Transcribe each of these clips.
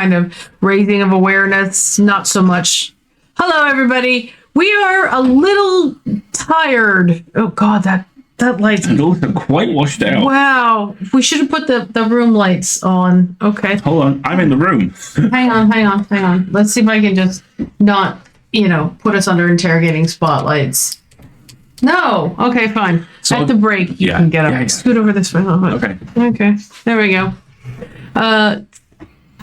kind of raising of awareness, not so much. Hello, everybody. We are a little tired. Oh, God, that light's quite washed out. Wow. We should have put the room lights on. Okay. Hold on. I'm in the room. Hang on. Let's see if I can just not, put us under interrogating spotlights. No. Okay, fine. So, at the break, you can get up. Yeah. Scoot over this way a little bit. Okay. There we go.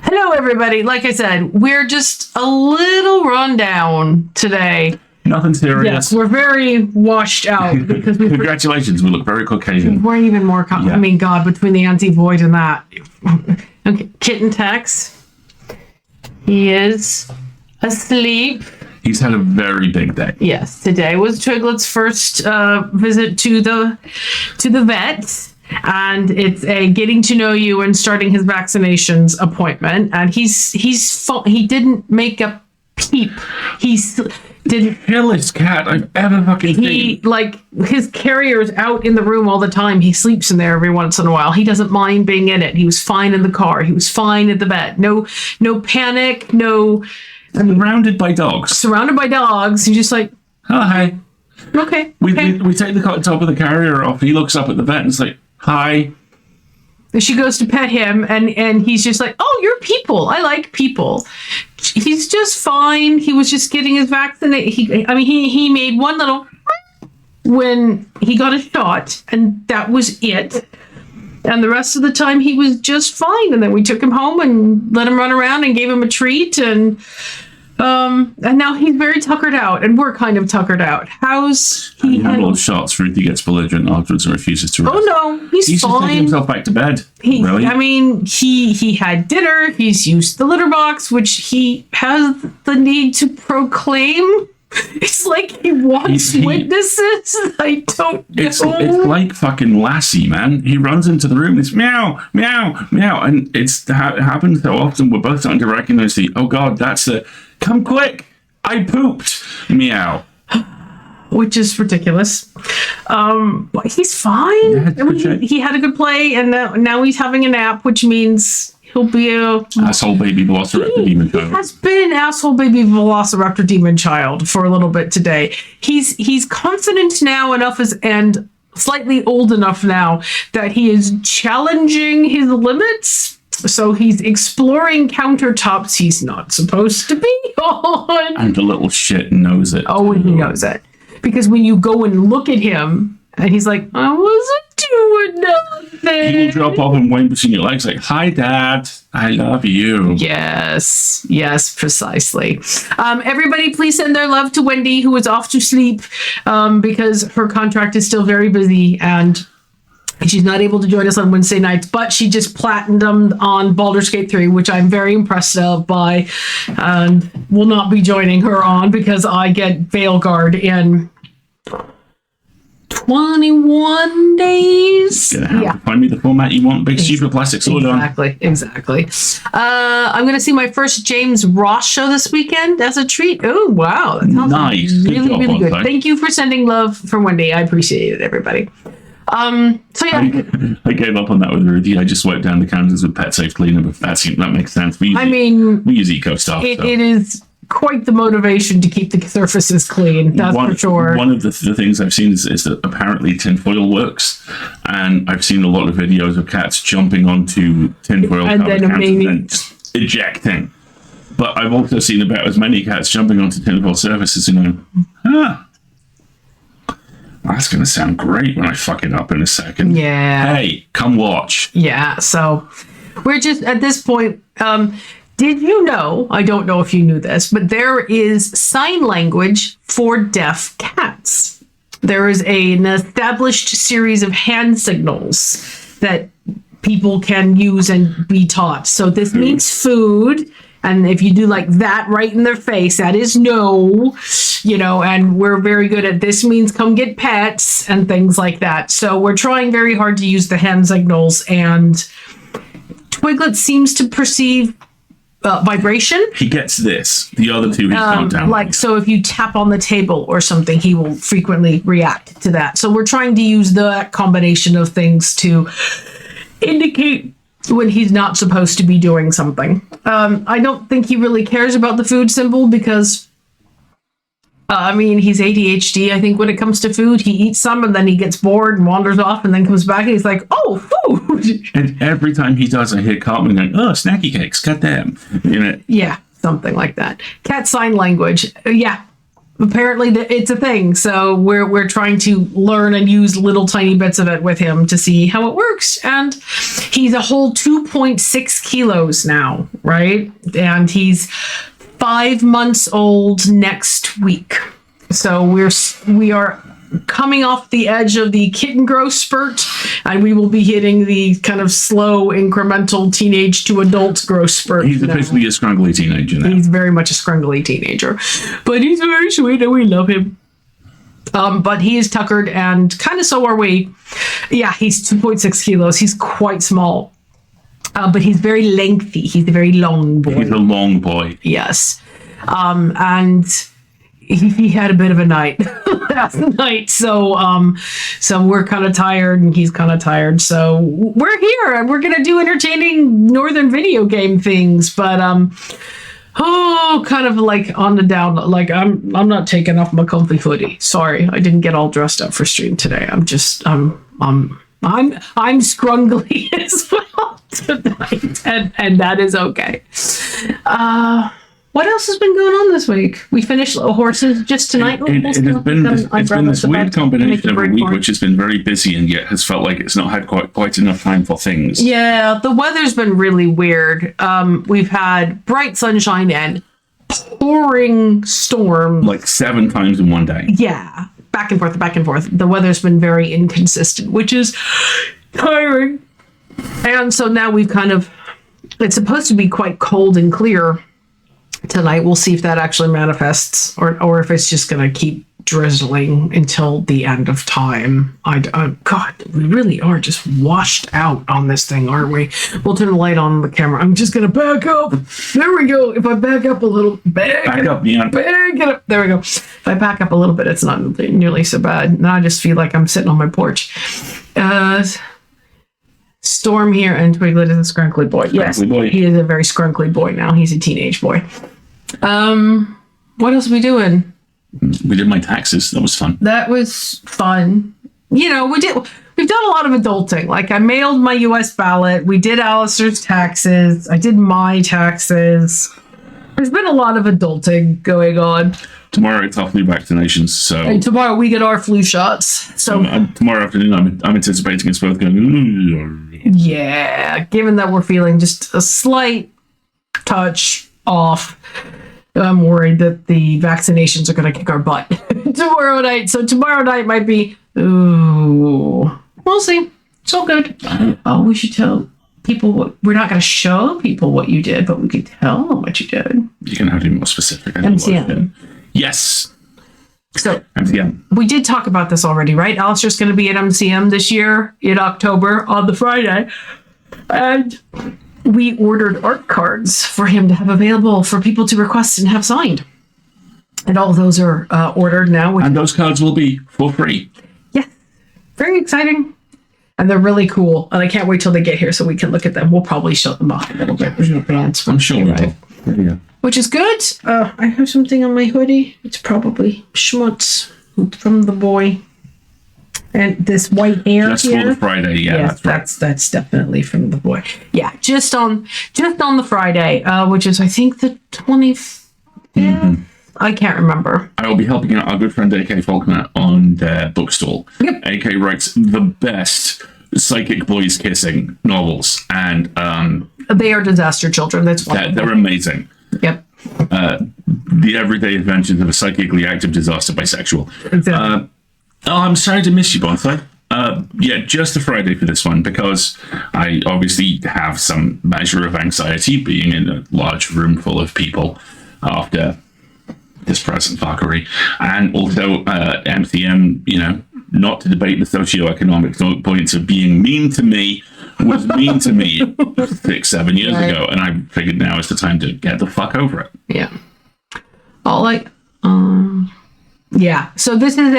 Hello, everybody. Like I said, we're just a little run down today. Nothing serious. Yes, we're very washed out because Congratulations, we look very Caucasian. We're even more. I mean, God, between the anti-void and that. Okay, Kitten Tex. He is asleep. He's had a very big day. Yes, today was Twiglet's first visit to the vet, and it's a getting to know you and starting his vaccinations appointment. And he didn't make a peep. Didn't chillest cat I've ever fucking seen. His carrier's out in the room all the time. He sleeps in there every once in a while. He doesn't mind being in it. He was fine in the car. He was fine at the vet. No panic. No. Surrounded by dogs. He's just like, oh, hi. Okay. We take the top of the carrier off. He looks up at the vet and is like, hi. And she goes to pet him, and he's just like, oh, you're people. I like people. He's just fine. He was just getting his vaccination. He made one little when he got a shot, and that was it. And the rest of the time, he was just fine. And then we took him home and let him run around and gave him a treat. And now he's very tuckered out, and we're kind of tuckered out. How's he? He had all the shots. Ruthie gets belligerent afterwards and refuses to rest. Oh no, he's fine. Just taking himself back to bed. Really? I mean, he had dinner. He's used the litter box, which he has the need to proclaim. It's like he wants witnesses. I don't know. It's like fucking Lassie, man. He runs into the room. It's meow, meow, meow, and it happens so often. We're both starting to recognize oh God, that's a come quick. I pooped. Meow. Which is ridiculous. But he's fine. Yeah, he had a good play, and now he's having a nap, which means he'll be a asshole baby velociraptor demon child. He has been an asshole baby velociraptor demon child for a little bit today. He's confident now enough and slightly old enough now that he is challenging his limits. So he's exploring countertops he's not supposed to be on. And the little shit knows it. Oh, and he knows it. Because when you go and look at him, and he's like, I wasn't doing nothing. He will drop off and wait between your legs like, hi, Dad. I love you. Yes, precisely. Everybody, please send their love to Wendy, who is off to sleep because her contract is still very busy, and she's not able to join us on Wednesday nights, but she just platinumed on Baldur's Gate 3, which I'm very impressed by, and will not be joining her on because I get Veilguard in 21 days. Find me the format you want. Big stupid plastic sword on. Exactly. I'm going to see my first James Ross show this weekend as a treat. Oh, wow. That sounds nice. Really good. Thank you for sending love for Wendy. I appreciate it, everybody. I gave up on that with Ruthie. I just wiped down the counters with Pet Safe Cleaner, but that makes sense. We use eco stuff. It is quite the motivation to keep the surfaces clean. That's for sure. One of the things I've seen is that apparently tinfoil works, and I've seen a lot of videos of cats jumping onto tinfoil and then just ejecting. But I've also seen about as many cats jumping onto tinfoil surfaces and going, that's going to sound great when I fuck it up in a second. Yeah. Hey, come watch. Yeah, so we're just at this point. Did you know, I don't know if you knew this, but there is sign language for deaf cats. There is an established series of hand signals that people can use and be taught. So this means food. And if you do like that right in their face, that is no, and we're very good at this means come get pets and things like that. So we're trying very hard to use the hand signals, and Twiglet seems to perceive vibration. He gets this. The other two he's not down. So if you tap on the table or something, he will frequently react to that. So we're trying to use that combination of things to indicate when he's not supposed to be doing something. I don't think he really cares about the food symbol because, he's ADHD. I think when it comes to food, he eats some and then he gets bored and wanders off and then comes back and he's like, oh, food. And every time he does, I hear Cartman going, oh, snacky cakes, cut them. Yeah, something like that. Cat sign language. Yeah. Apparently it's a thing, so we're trying to learn and use little tiny bits of it with him to see how it works. And he's a whole 2.6 kilos now, right? And he's 5 months old next week. So we are coming off the edge of the kitten growth spurt, and we will be hitting the kind of slow incremental teenage to adult growth spurt. He's officially a scrungly teenager now. He's very much a scrungly teenager, but he's very sweet and we love him. But he is tuckered and kind of so are we. Yeah, he's 2.6 kilos. He's quite small, but he's very lengthy. He's a very long boy. He's a long boy. Yes. And he had a bit of a night last night, so we're kind of tired and he's kind of tired, so we're here and we're gonna do entertaining northern video game things, but kind of like on the down, like I'm not taking off my comfy hoodie. Sorry, I didn't get all dressed up for stream today. I'm scrungly as well tonight, and that is okay. What else has been going on this week? We finished Horses just tonight. It's been this weird combination of a week which has been very busy and yet has felt like it's not had quite enough time for things. Yeah, the weather's been really weird. We've had bright sunshine and pouring storm. Like 7 times in one day. Yeah, back and forth, back and forth. The weather's been very inconsistent, which is tiring. And so now it's supposed to be quite cold and clear tonight. We'll see if that actually manifests or if it's just going to keep drizzling until the end of time. God, we really are just washed out on this thing, aren't we? We'll turn the light on the camera. I'm just going to back up. There we go. If I back up a little, back up, Neon. Back it up. There we go. If I back up a little bit, it's not nearly so bad. Now I just feel like I'm sitting on my porch. Storm here and Twiglet is a scrunkly boy. Yes, boy. He is a very scrunkly boy now. He's a teenage boy. What else are we doing? We did my taxes. That was fun. That was fun. We've done a lot of adulting. Like I mailed my US ballot. We did Alistair's taxes. I did my taxes. There's been a lot of adulting going on. Tomorrow it's our flu vaccinations, so... And tomorrow we get our flu shots. So tomorrow afternoon I'm anticipating it's both going... Yeah, given that we're feeling just a slight touch off, I'm worried that the vaccinations are going to kick our butt tomorrow night. So tomorrow night might be... Ooh. We'll see. It's all good. Oh, we should tell people we're not going to show people what you did, but we could tell them what you did. You can have to be more specific. MCM. Yes. So MCM. We did talk about this already, right? Alistair's going to be at MCM this year in October on the Friday. And we ordered art cards for him to have available for people to request and have signed. And all those are ordered now. And those cards will be for free. Yeah. Very exciting. And they're really cool. And I can't wait till they get here so we can look at them. We'll probably show them off a little bit in advance. I'm sure we will. Yeah. Which is good. I have something on my hoodie. It's probably schmutz from the boy. And this white hair just here. For the Friday, yeah, that's right. That's definitely from the boy. Yeah, just on the Friday, which is I think the 25th. Mm-hmm. I can't remember. I will be helping out our good friend AK Faulkner on their bookstall. Yep. AK writes the best psychic boys kissing novels, and they are disaster children. That's wonderful. They're amazing. Yep. The everyday adventures of a psychically active disaster bisexual. Exactly. I'm sorry to miss you, Bonfire. Yeah, just the Friday for this one, because I obviously have some measure of anxiety being in a large room full of people after this present fuckery. And also, MCM, not to debate the socioeconomic points of being mean to me, was mean to me 6-7 years ago, and I figured now is the time to get the fuck over it. Yeah. Yeah. So this is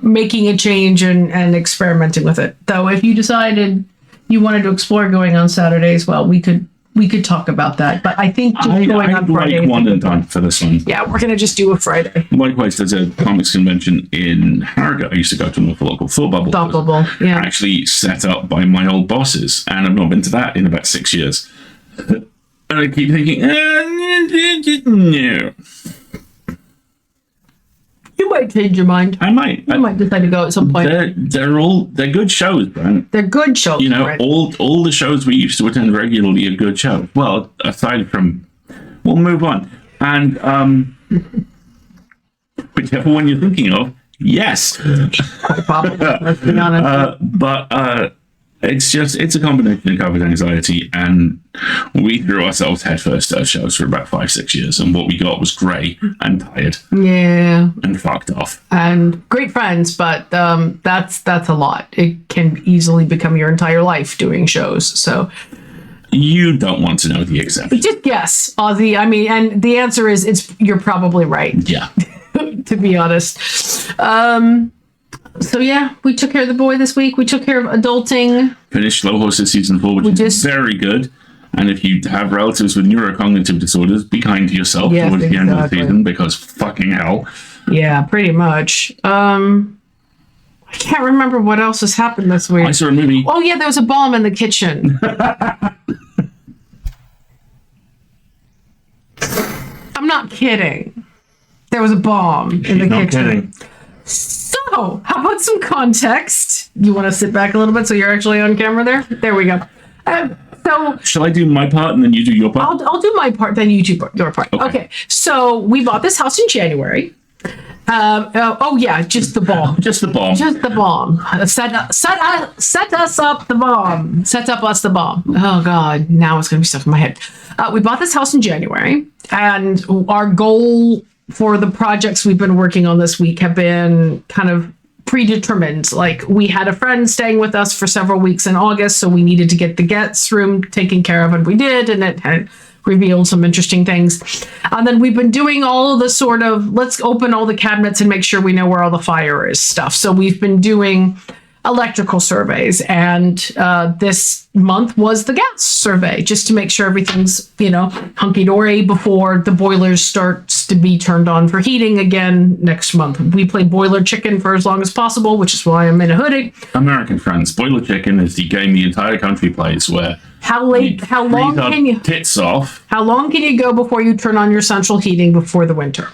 making a change and experimenting with it. Though if you decided you wanted to explore going on Saturday as well, we could talk about that. But I think just going on Friday. Like one and done for this one. Yeah, we're going to just do a Friday. Likewise, there's a comics convention in Harrogate I used to go to, with a local Thought Bubble. Thought Bubble, yeah. Actually set up by my old bosses, and I've not been to that in about 6 years. And I keep thinking, no. You might change your mind. I might. You might decide to go at some point. They're good shows, Brent. They're good shows. You know, Brent. all the shows we used to attend regularly are good shows. Well, aside from, we'll move on. And whichever one you're thinking of, yes. Probably. Let's be honest. But it's a combination of COVID anxiety, and we threw ourselves headfirst at shows for about 5-6 years, and what we got was grey and tired. Yeah. And fucked off. And great friends, but that's a lot. It can easily become your entire life doing shows. So you don't want to know the exception. just guess, Ozzy. I mean, and the answer is you're probably right. Yeah. To be honest. So yeah, we took care of the boy this week. We took care of adulting. Finished Slow Horses season 4, which is very good. And if you have relatives with neurocognitive disorders, be kind to yourself towards the end of the season, because fucking hell. Yeah, pretty much. I can't remember what else has happened this week. I saw a movie. Oh yeah, there was a bomb in the kitchen. I'm not kidding. There was a bomb in the kitchen. Not kidding. So, how about some context? You want to sit back a little bit so you're actually on camera there? There we go. So, shall I do my part and then you do your part? I'll do my part, then you do your part. Okay. So, we bought this house in January. Just the bomb. Just the bomb. Just the bomb. Set us up the bomb. Set up us the bomb. Oh, God. Now it's going to be stuck in my head. We bought this house in January, and our goal for the projects we've been working on this week have been kind of predetermined. Like, we had a friend staying with us for several weeks in August, so we needed to get the guest room taken care of, and we did, and it had revealed some interesting things. And then we've been doing all of the sort of, let's open all the cabinets and make sure we know where all the fire is stuff. So we've been doing electrical surveys, and this month was the gas survey, just to make sure everything's, hunky-dory before the boilers starts to be turned on for heating again next month. We play boiler chicken for as long as possible, which is why I'm in a hoodie. American friends, boiler chicken is the game the entire country plays, where how long can you tits off? How long can you go before you turn on your central heating before the winter?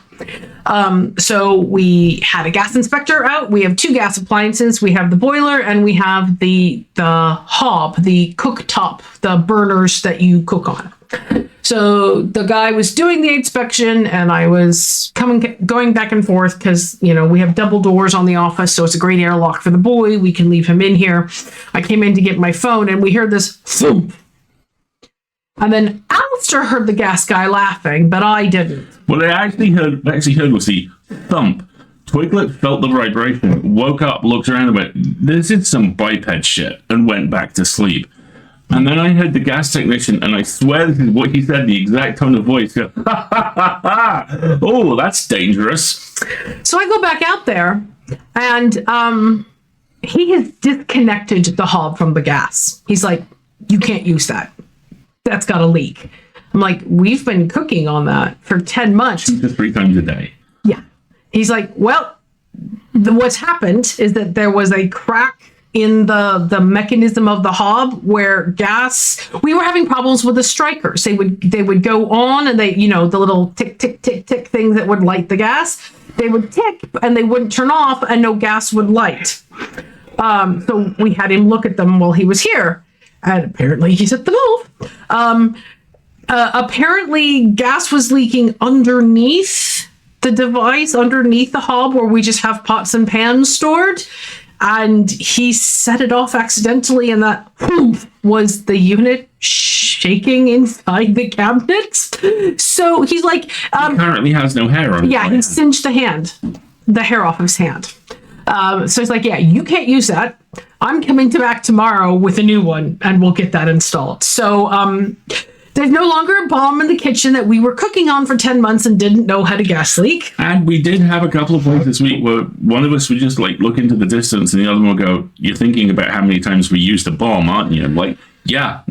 So we had a gas inspector out. We have 2 gas appliances. We have the boiler, and we have the hob, the cooktop, the burners that you cook on. So the guy was doing the inspection, and I was going back and forth because, we have double doors on the office, so it's a great airlock for the boy. We can leave him in here. I came in to get my phone, and we heard this thump. And then Alistair heard the gas guy laughing, but I didn't. What I actually heard was the thump. Twiglet felt the vibration, woke up, looked around and went, this is some biped shit, and went back to sleep. And then I heard the gas technician, and I swear this is what he said, the exact tone of voice, go, ha, ha, ha, ha. Oh, that's dangerous. So I go back out there, and he has disconnected the hob from the gas. He's like, you can't use that. That's got a leak. I'm like, we've been cooking on that for 10 months. 2 to 3 times a day. Yeah. He's like, well, what's happened is that there was a crack in the mechanism of the hob where gas, we were having problems with the strikers. They would go on, and they, the little tick, tick, tick, tick things that would light the gas, they would tick and they wouldn't turn off, and no gas would light. So we had him look at them while he was here, and apparently he's at the move. Apparently gas was leaking underneath the device, underneath the hob where we just have pots and pans stored. And he set it off accidentally, and that was the unit shaking inside the cabinet. So he's like... he currently has no hair on it. Yeah, he singed the hair off his hand. So he's like, yeah, you can't use that. I'm coming back tomorrow with a new one, and we'll get that installed. So There's no longer a bomb in the kitchen that we were cooking on for 10 months and didn't know had a gas leak. And we did have a couple of points this week where one of us would just like look into the distance and the other one would go, "You're thinking about how many times we used a bomb, aren't you?" I'm like, yeah.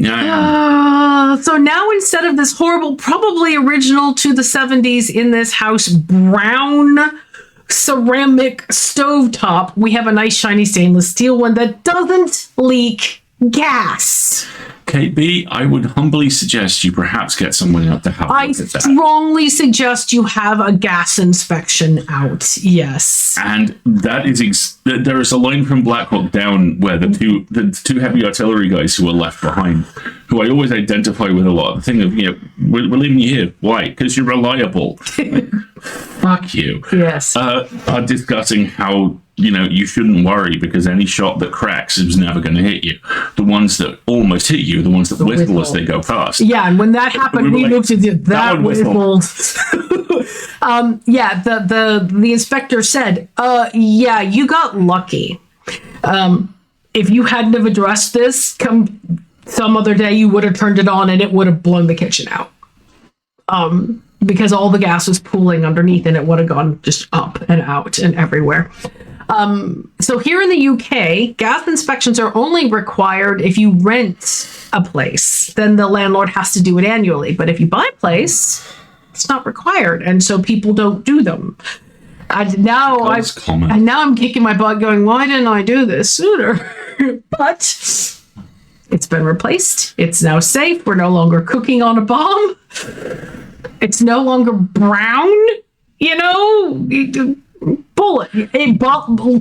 So now instead of this horrible, probably original to the 70s in this house, brown ceramic stovetop, we have a nice shiny stainless steel one that doesn't leak gas. Kate B, I would humbly suggest you perhaps get someone out to help I look at that. strongly suggest you have a gas inspection out. Yes. And that is there is a line from Black Hawk Down where the two heavy artillery guys who are left behind, who I always identify with a lot. The thing of, we're leaving you here. Why? Because you're reliable. Fuck you. Yes. Are discussing how you shouldn't worry because any shot that cracks is never going to hit you. The ones that almost hit you, the ones that whistle as they go past. Yeah, and when that happened, we looked at that whistled. Yeah, the inspector said, yeah, you got lucky. If you hadn't have addressed this, come some other day, you would have turned it on and it would have blown the kitchen out. Because all the gas was pooling underneath and it would have gone just up and out and everywhere. So here in the UK, gas inspections are only required if you rent a place. Then the landlord has to do it annually. But if you buy a place, it's not required. And so people don't do them. And now I'm kicking my butt going, why didn't I do this sooner? But it's been replaced. It's now safe. We're no longer cooking on a bomb. It's no longer brown, bullet,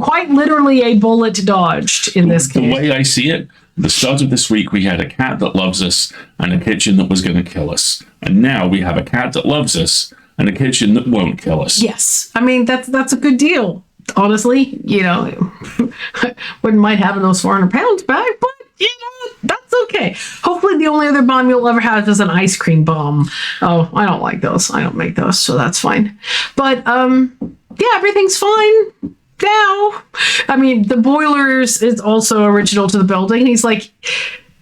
quite literally a bullet dodged in this case. The way I see it, the start of this week, we had a cat that loves us and a kitchen that was going to kill us. And now we have a cat that loves us and a kitchen that won't kill us. Yes. I mean, that's a good deal. Honestly, wouldn't mind having those 400 pounds back, but that's okay. Hopefully the only other bomb you'll ever have is an ice cream bomb. Oh, I don't like those. I don't make those, so that's fine. But yeah, everything's fine now. I mean, the boilers is also original to the building. He's like,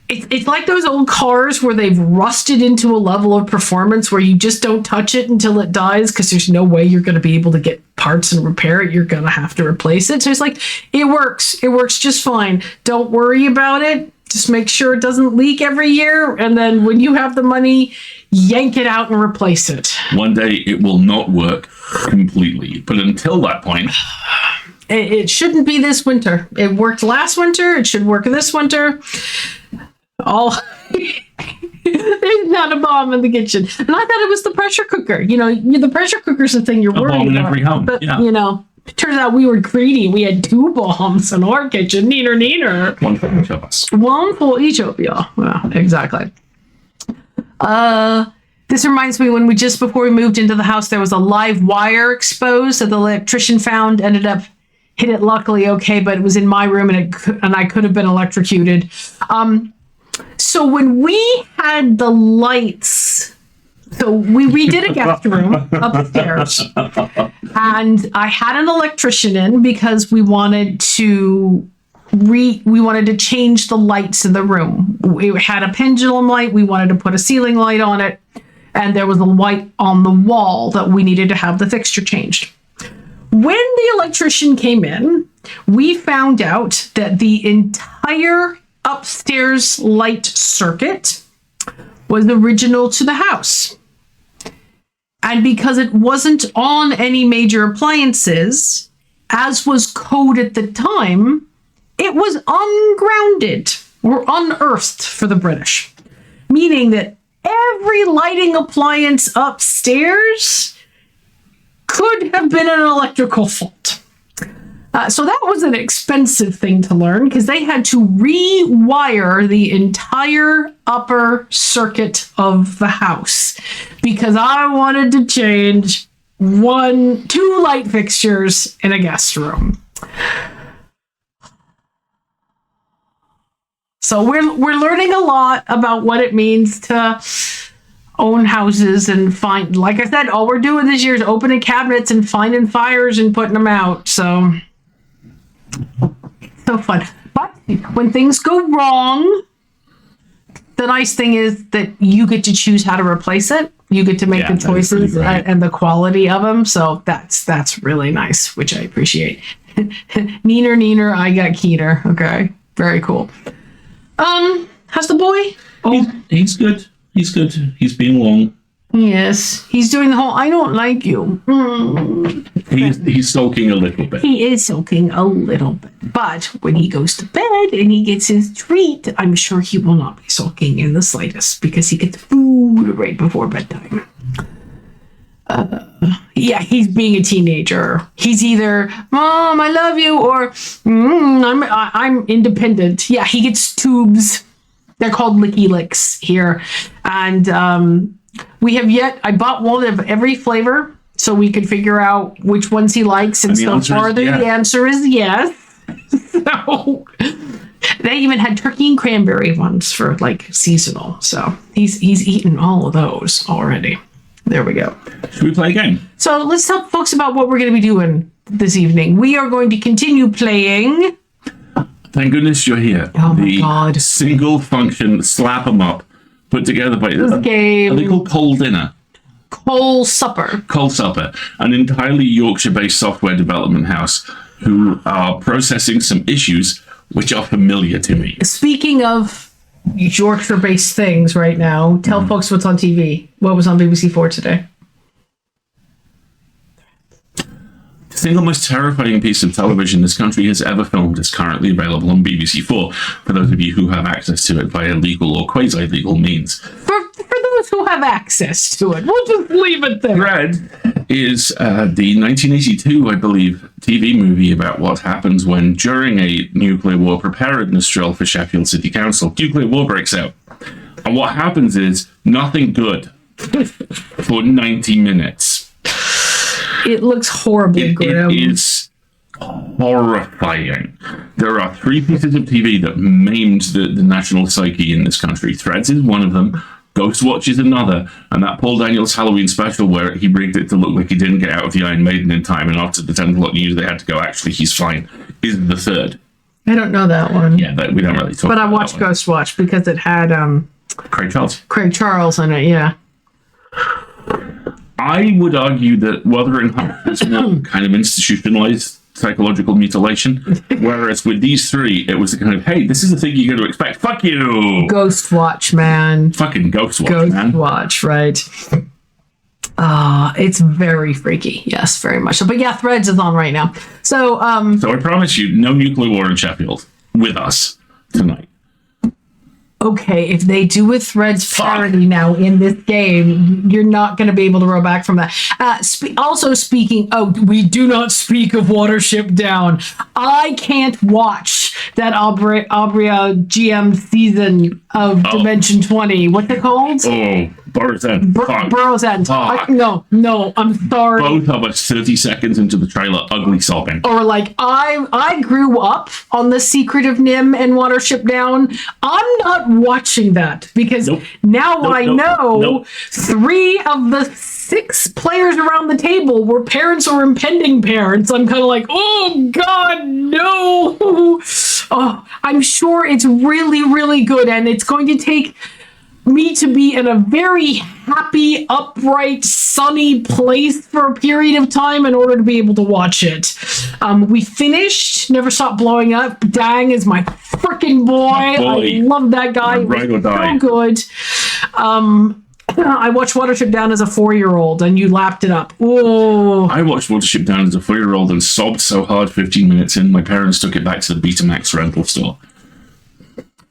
it's like those old cars where they've rusted into a level of performance where you just don't touch it until it dies because there's no way you're going to be able to get parts and repair it. You're going to have to replace it. So it's like, it works. It works just fine. Don't worry about it. Just make sure it doesn't leak every year. And then when you have the money, yank it out and replace it. One day it will not work completely. But until that point... It shouldn't be this winter. It worked last winter. It should work this winter. There's not a bomb in the kitchen. And I thought it was the pressure cooker. The pressure cooker's the thing you're worried about. A bomb in about. every home, but, yeah. It turns out we were greedy. We had 2 bombs in our kitchen. Neener. One for each of us. One for each of you. Yeah, exactly. This reminds me when before we moved into the house, there was a live wire exposed that the electrician found, ended up hit it luckily okay, but it was in my room and I could have been electrocuted. So when we had the lights, so we redid a guest room upstairs, and I had an electrician in because we wanted to change the lights in the room. We had a pendulum light. We wanted to put a ceiling light on it, and there was a light on the wall that we needed to have the fixture changed. When the electrician came in, we found out that the entire upstairs light circuit was original to the house. And because it wasn't on any major appliances, as was code at the time, it was ungrounded or unearthed for the British, meaning that every lighting appliance upstairs could have been an electrical fault. So that was an expensive thing to learn because they had to rewire the entire upper circuit of the house because I wanted to change 2 light fixtures in a guest room. So we're learning a lot about what it means to own houses and find, like I said, all we're doing this year is opening cabinets and finding fires and putting them out. So fun. But when things go wrong, the nice thing is that you get to choose how to replace it. You get to make the choices and the quality of them. So that's really nice, which I appreciate. Neener, I got keener. Okay, very cool. How's the boy? He's good. He's good. He's been along. Yes, he's doing the whole "I don't like you." He's sulking a little bit. He is sulking a little bit, but when he goes to bed and he gets his treat, I'm sure he will not be sulking in the slightest because he gets food right before bedtime. Yeah, he's being a teenager. He's either "Mom, I love you," or I'm independent. Yeah, he gets tubes. They're called Licky Licks here, and I bought one of every flavor so we could figure out which ones he likes. And so far, the answer is yes. So they even had turkey and cranberry ones for like seasonal. So he's eaten all of those already. There we go. Should we play a game? So let's tell folks about what we're going to be doing this evening. We are going to continue playing. Thank goodness you're here. Oh my God. Single function slap 'em up put together by this game. Are they called Coal Dinner? Coal Supper. Coal Supper, an entirely Yorkshire-based software development house who are processing some issues which are familiar to me. Speaking of Yorkshire-based things right now, tell folks what's on TV. What was on BBC4 today? The single most terrifying piece of television this country has ever filmed is currently available on BBC4 for those of you who have access to it via legal or quasi-legal means. For those who have access to it, we'll just leave it there. Thread is the 1982, I believe, TV movie about what happens when, during a nuclear war preparedness drill for Sheffield City Council, nuclear war breaks out. And what happens is nothing good for 90 minutes. It looks horribly grim. It is horrifying. There are 3 pieces of TV that maimed the national psyche in this country. Threads is one of them. Ghostwatch is another. And that Paul Daniels Halloween special where he rigged it to look like he didn't get out of the Iron Maiden in time, and after the 10 o'clock news they had to go, actually, he's fine, is the third. I don't know that one. Yeah, we don't really talk about that. But I watched Ghostwatch because it had Craig Charles in it, yeah. I would argue that Wuthering Heights is more kind of institutionalized psychological mutilation, whereas with these 3, it was the kind of, hey, this is the thing you're going to expect. Fuck you! Ghostwatch, man. Fucking Ghostwatch, man. Ghostwatch, right. It's very freaky. Yes, very much so. But yeah, Threads is on right now. So I promise you, no nuclear war in Sheffield with us tonight. Okay, if they do a Threads parody now in this game, you're not going to be able to row back from that. Also speaking, we do not speak of Watership Down. I can't watch that Abria GM season of Dimension 20. What's it called? Burrow's End. Burrow's End. No, I'm sorry. Both of us 30 seconds into the trailer, ugly sobbing. Or like, I grew up on The Secret of Nim and Watership Down. I'm not watching that because now I know 3 of the 6 players around the table were parents or impending parents. I'm kind of like, oh God, no. Oh, I'm sure it's really, really good, and it's going to take me to be in a very happy, upright, sunny place for a period of time in order to be able to watch it. We finished Never Stop Blowing Up. Dang is my freaking boy. I love that guy. Right or die. So good. I watched Watership Down as a 4-year-old, and you lapped it up. Oh, I watched Watership Down as a 4-year-old and sobbed so hard 15 minutes in, my parents took it back to the Betamax rental store.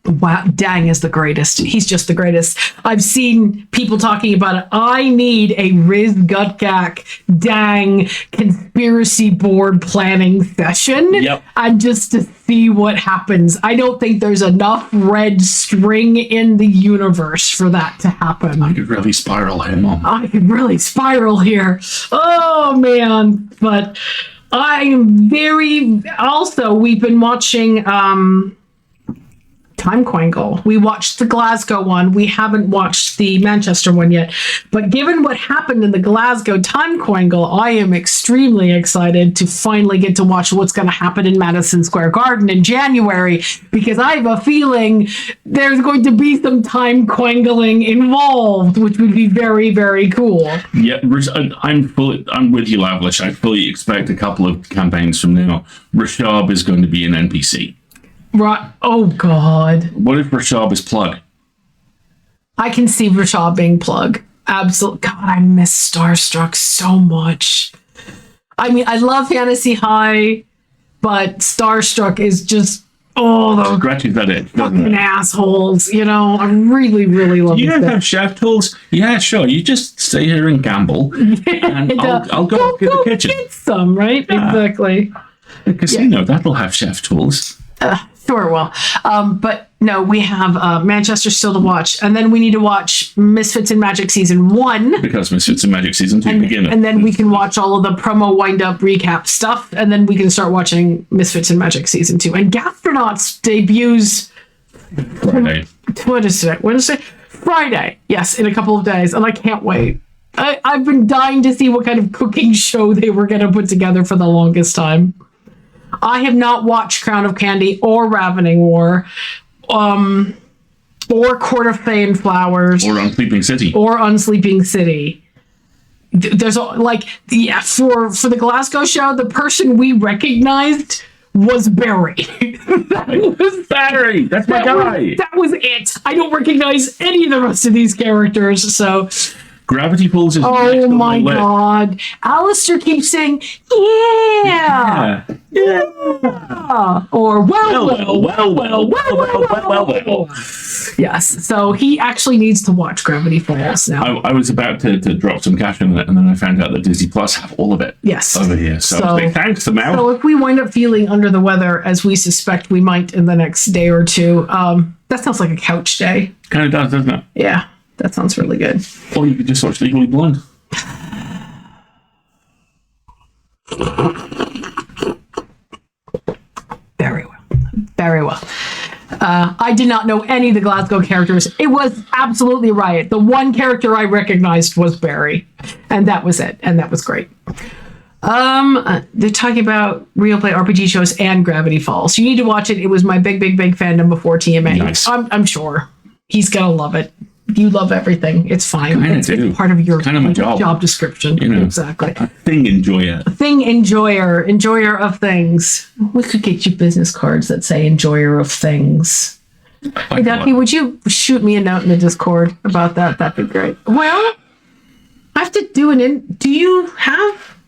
Wow, Dang is the greatest. He's just the greatest. I've seen people talking about it. I need a Riz Gutgak Dang conspiracy board planning session. Yep. And just to see what happens. I don't think there's enough red string in the universe for that to happen. I could really spiral here, Mom. I could really spiral here. Oh, man. But I am very... Also, we've been watching... Time Quangle. We watched the Glasgow one. We haven't watched the Manchester one yet. But given what happened in the Glasgow Time Quangle, I am extremely excited to finally get to watch what's going to happen in Madison Square Garden in January, because I have a feeling there's going to be some time quangling involved, which would be very, very cool. Yeah, I'm with you, Lavish. I fully expect a couple of campaigns from now, Rashab is going to be an NPC. Right. Oh, God. What if Rashab is Plug? I can see Rashab being Plug. Absolutely. God, I miss Starstruck so much. I mean, I love Fantasy High, but Starstruck is just, those scratches that itch, fucking assholes. You know, I really, really love it. You guys have chef tools? Yeah, sure. You just stay here and gamble, and I'll go get the kitchen. Get some, right? Exactly. The casino, that'll have chef tools. Sure, well. But no, we have Manchester still to watch. And then we need to watch Misfits in Magic Season 1. Because Misfits in Magic Season 2 begin. And then we can watch all of the promo wind-up recap stuff. And then we can start watching Misfits in Magic Season 2. And Gastronauts debuts... Friday. What is today? Wednesday? Friday. Yes, in a couple of days. And I can't wait. I've been dying to see what kind of cooking show they were going to put together for the longest time. I have not watched Crown of Candy or Ravening War, or Court of Fey and Flowers, or Unsleeping City. There's for the Glasgow show, the person we recognized was Barry. That was Barry. That's my guy. That was it. I don't recognize any of the rest of these characters, so. Gravity Falls is oh my god. Alistair keeps saying, yeah. Or well. Yes. So he actually needs to watch Gravity Falls now. I was about to drop some cash in it, and then I found out that Disney Plus have all of it. Yes. Over here. So thanks to Mel. So if we wind up feeling under the weather, as we suspect we might in the next day or two, that sounds like a couch day. Kind of does, doesn't it? Yeah. That sounds really good. Or you could just watch Legally Blonde. Very well. Very well. I did not know any of the Glasgow characters. It was absolutely riot. The one character I recognized was Barry. And that was it. And that was great. They're talking about real play RPG shows and Gravity Falls. You need to watch it. It was my big fandom before TMA. Nice. I'm sure. He's gonna love it. You love everything. It's fine. It's part of your kind of my job description. You know, exactly. A thing enjoyer. Enjoyer of things. We could get you business cards that say enjoyer of things. Hey, Ducky, would you shoot me a note in the Discord about that? That'd be great. Well, I have to do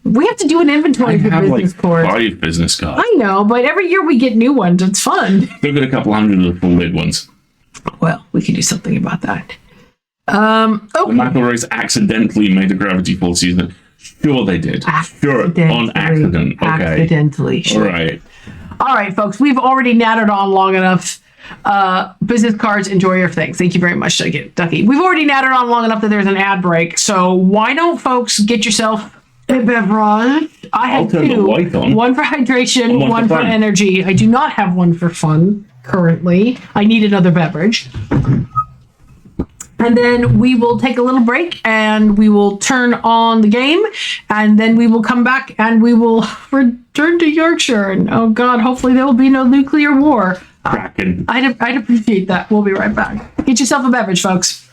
we have to do an inventory for business cards. 5 business cards. I know, but every year we get new ones. It's fun. Still got a couple hundred of the full lid ones. Well, we can do something about that. Okay. The McElroys accidentally made a Gravity Falls season. Sure they did. Sure, on accident. Okay. Accidentally. Sure. All right, folks. We've already nattered on long enough. Business cards, enjoy your things. Thank you very much, Ducky. We've already nattered on long enough that there's an ad break. So why don't folks get yourself a beverage? I have 2. One for hydration, one for energy. I do not have one for fun currently. I need another beverage. And then we will take a little break and we will turn on the game, and then we will come back and we will return to Yorkshire. And oh God, hopefully there will be no nuclear war. I'd appreciate that. We'll be right back. Get yourself a beverage, folks.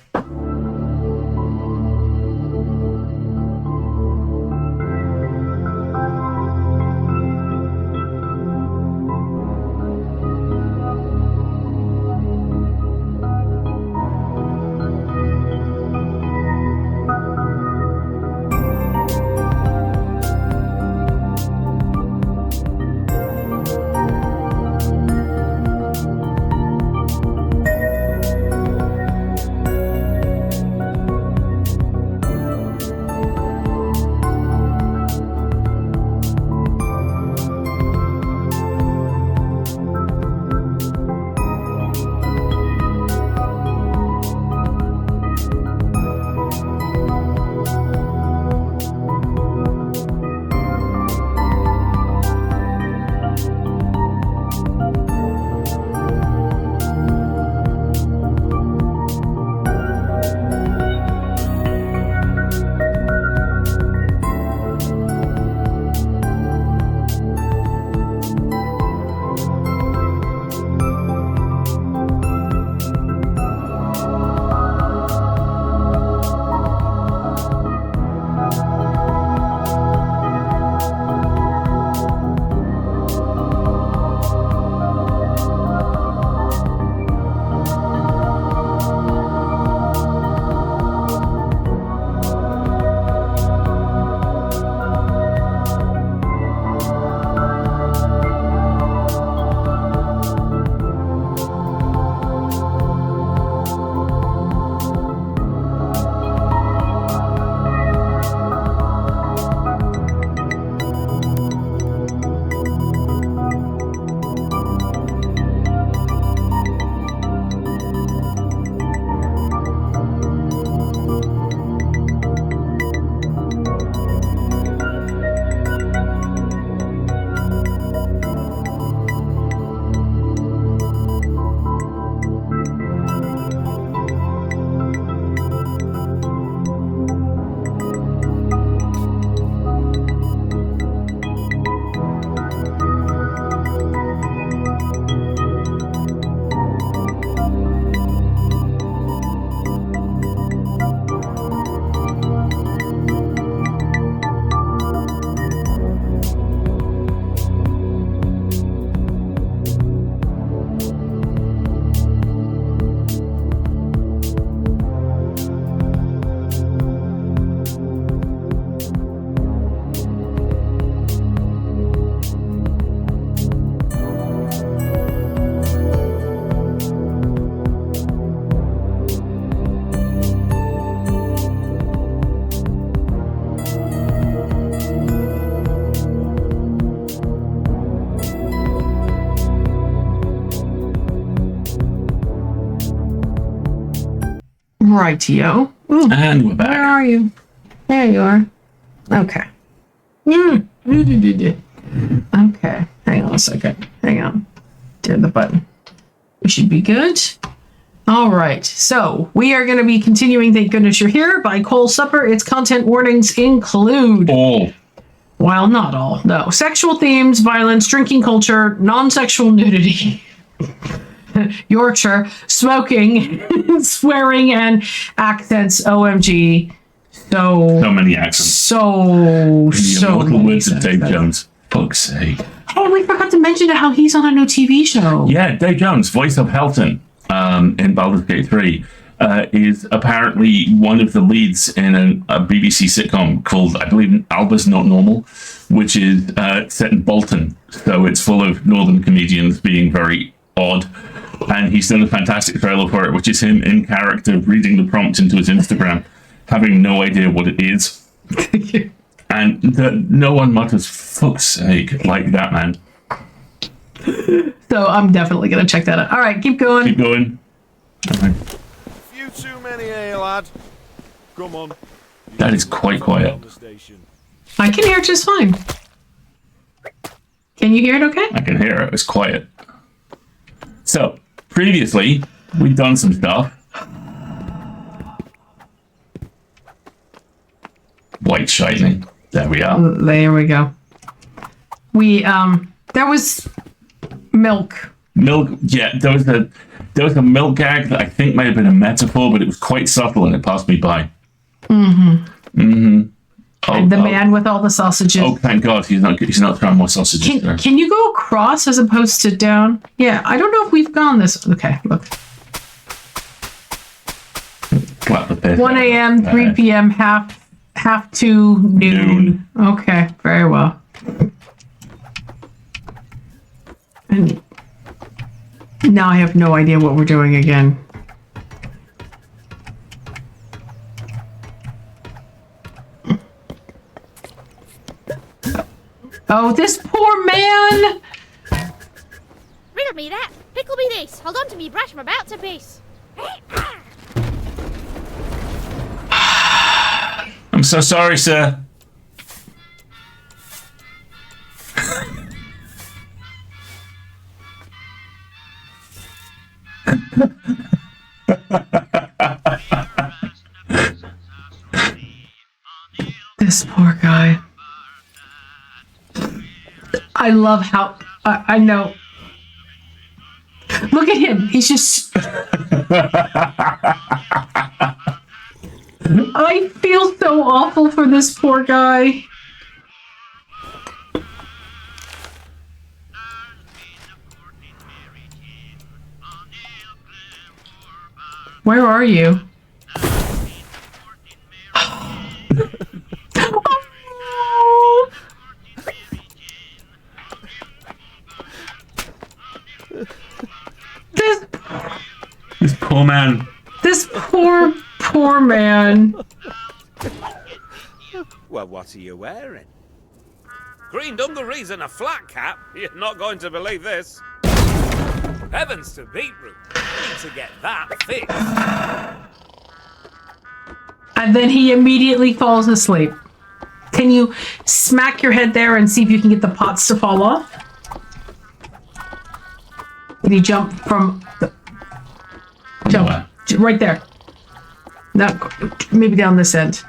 Rightio. Ooh, And we're where back. are you? There you are. Okay. Okay. Hang on a second. Hang on. Turn the button. We should be good. All right. So we are going to be continuing Thank Goodness You're Here by Cole Supper. Its content warnings include... All. Well, not all. No. Sexual themes, violence, drinking culture, non-sexual nudity, Yorkshire, smoking, swearing, and accents. OMG. So many accents. So Immortal many words of Dave accents. Jones. Fuck's sake. Hey, we forgot to mention how he's on a new TV show. Yeah, Dave Jones, voice of Helton in Baldur's Gate 3, is apparently one of the leads in a BBC sitcom called, I believe, Alba's Not Normal, which is set in Bolton. So it's full of northern comedians being very odd. And he's done a fantastic trailer for it, which is him in character reading the prompt into his Instagram, having no idea what it is. And no one mutters, fuck's sake, like that, man. So I'm definitely going to check that out. All right, keep going. Keep going. All right. Few too many here, lad. Come on. That is quite quiet. I can hear it just fine. Can you hear it okay? I can hear it. It's quiet. So, previously, we've done some stuff. White shining. There we are. There we go. There was milk. Milk. Yeah, there was a milk gag that I think may have been a metaphor, but it was quite subtle and it passed me by. And the man with all the sausages. Oh, thank God, he's not throwing more sausages there. Can you go across as opposed to down? Yeah, I don't know if we've gone this. Okay, look. Clap the piss. 1 a.m., 3 p.m., half to noon. Okay, very well. And now I have no idea what we're doing again. Oh, this poor man! Riddle me that, pickle me this, hold on to me brush, I'm about to piss. I'm so sorry, sir. This poor guy. I love how I know. Look at him. He's just. I feel so awful for this poor guy. Where are you? Oh. This poor man. This poor man. Well, what are you wearing? Green dungarees and a flat cap? You're not going to believe this. Heavens to beetroot. I need to get that fixed. And then he immediately falls asleep. Can you smack your head there and see if you can get the pots to fall off? Did he jump from the... Jump. Where? Right there. No, maybe down this end.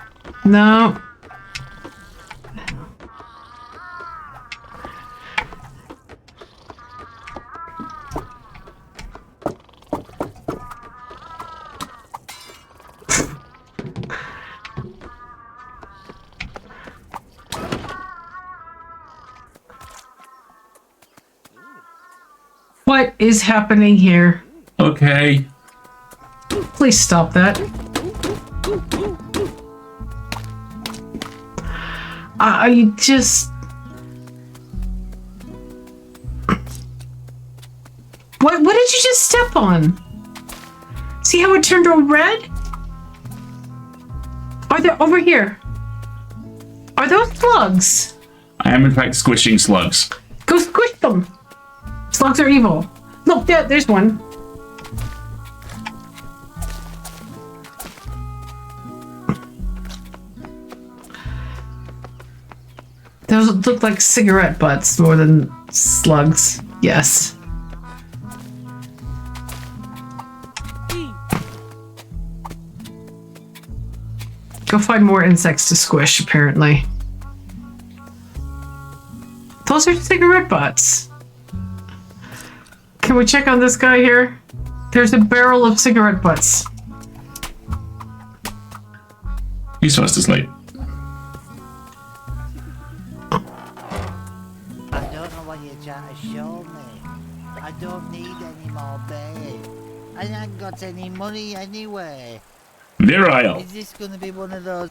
No. What is happening here? Okay. Please stop that. I just... What did you just step on? See how it turned all red? Are they over here? Are those slugs? I am in fact squishing slugs. Go squish them. Slugs are evil. Look, there's one. Those look like cigarette butts more than slugs. Yes. Go find more insects to squish, apparently. Those are cigarette butts. Can we check on this guy here? There's a barrel of cigarette butts. He's fast asleep. I don't know what you're trying to show me. I don't need any more bait. I ain't got any money anyway. Virile. Is this gonna be one of those?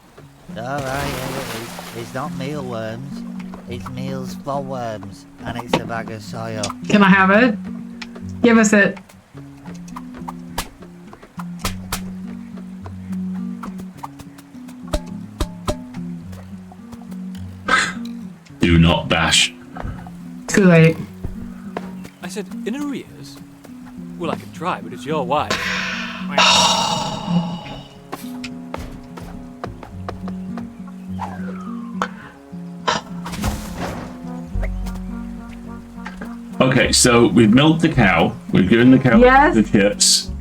Alright, here it is. It's not mealworms. It's meals for worms. And it's a bag of soil. Can I have it? Give us it. Do not bash. Too late. I said, in arrears? Well, I can try, but it's your wife. Okay, so we've milked the cow. We've given the cow Yes. the chips.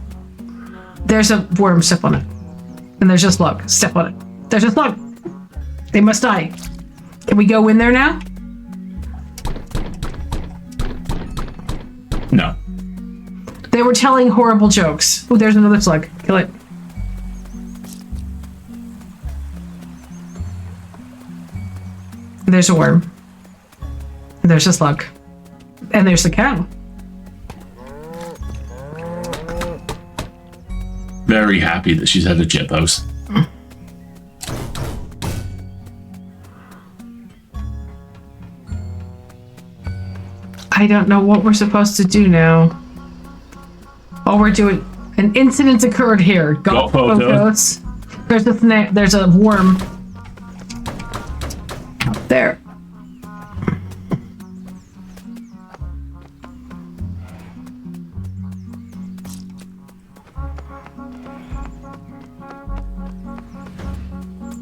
There's a worm. Step on it. And there's a slug. Step on it. There's a slug. They must die. Can we go in there now? No. They were telling horrible jokes. Oh, there's another slug. Kill it. There's a worm. There's a slug. And there's the cow. Very happy that she's had a jippos. I don't know what we're supposed to do now. All we're doing... An incident occurred here. Golf photo. photos. There's a there's a worm. There.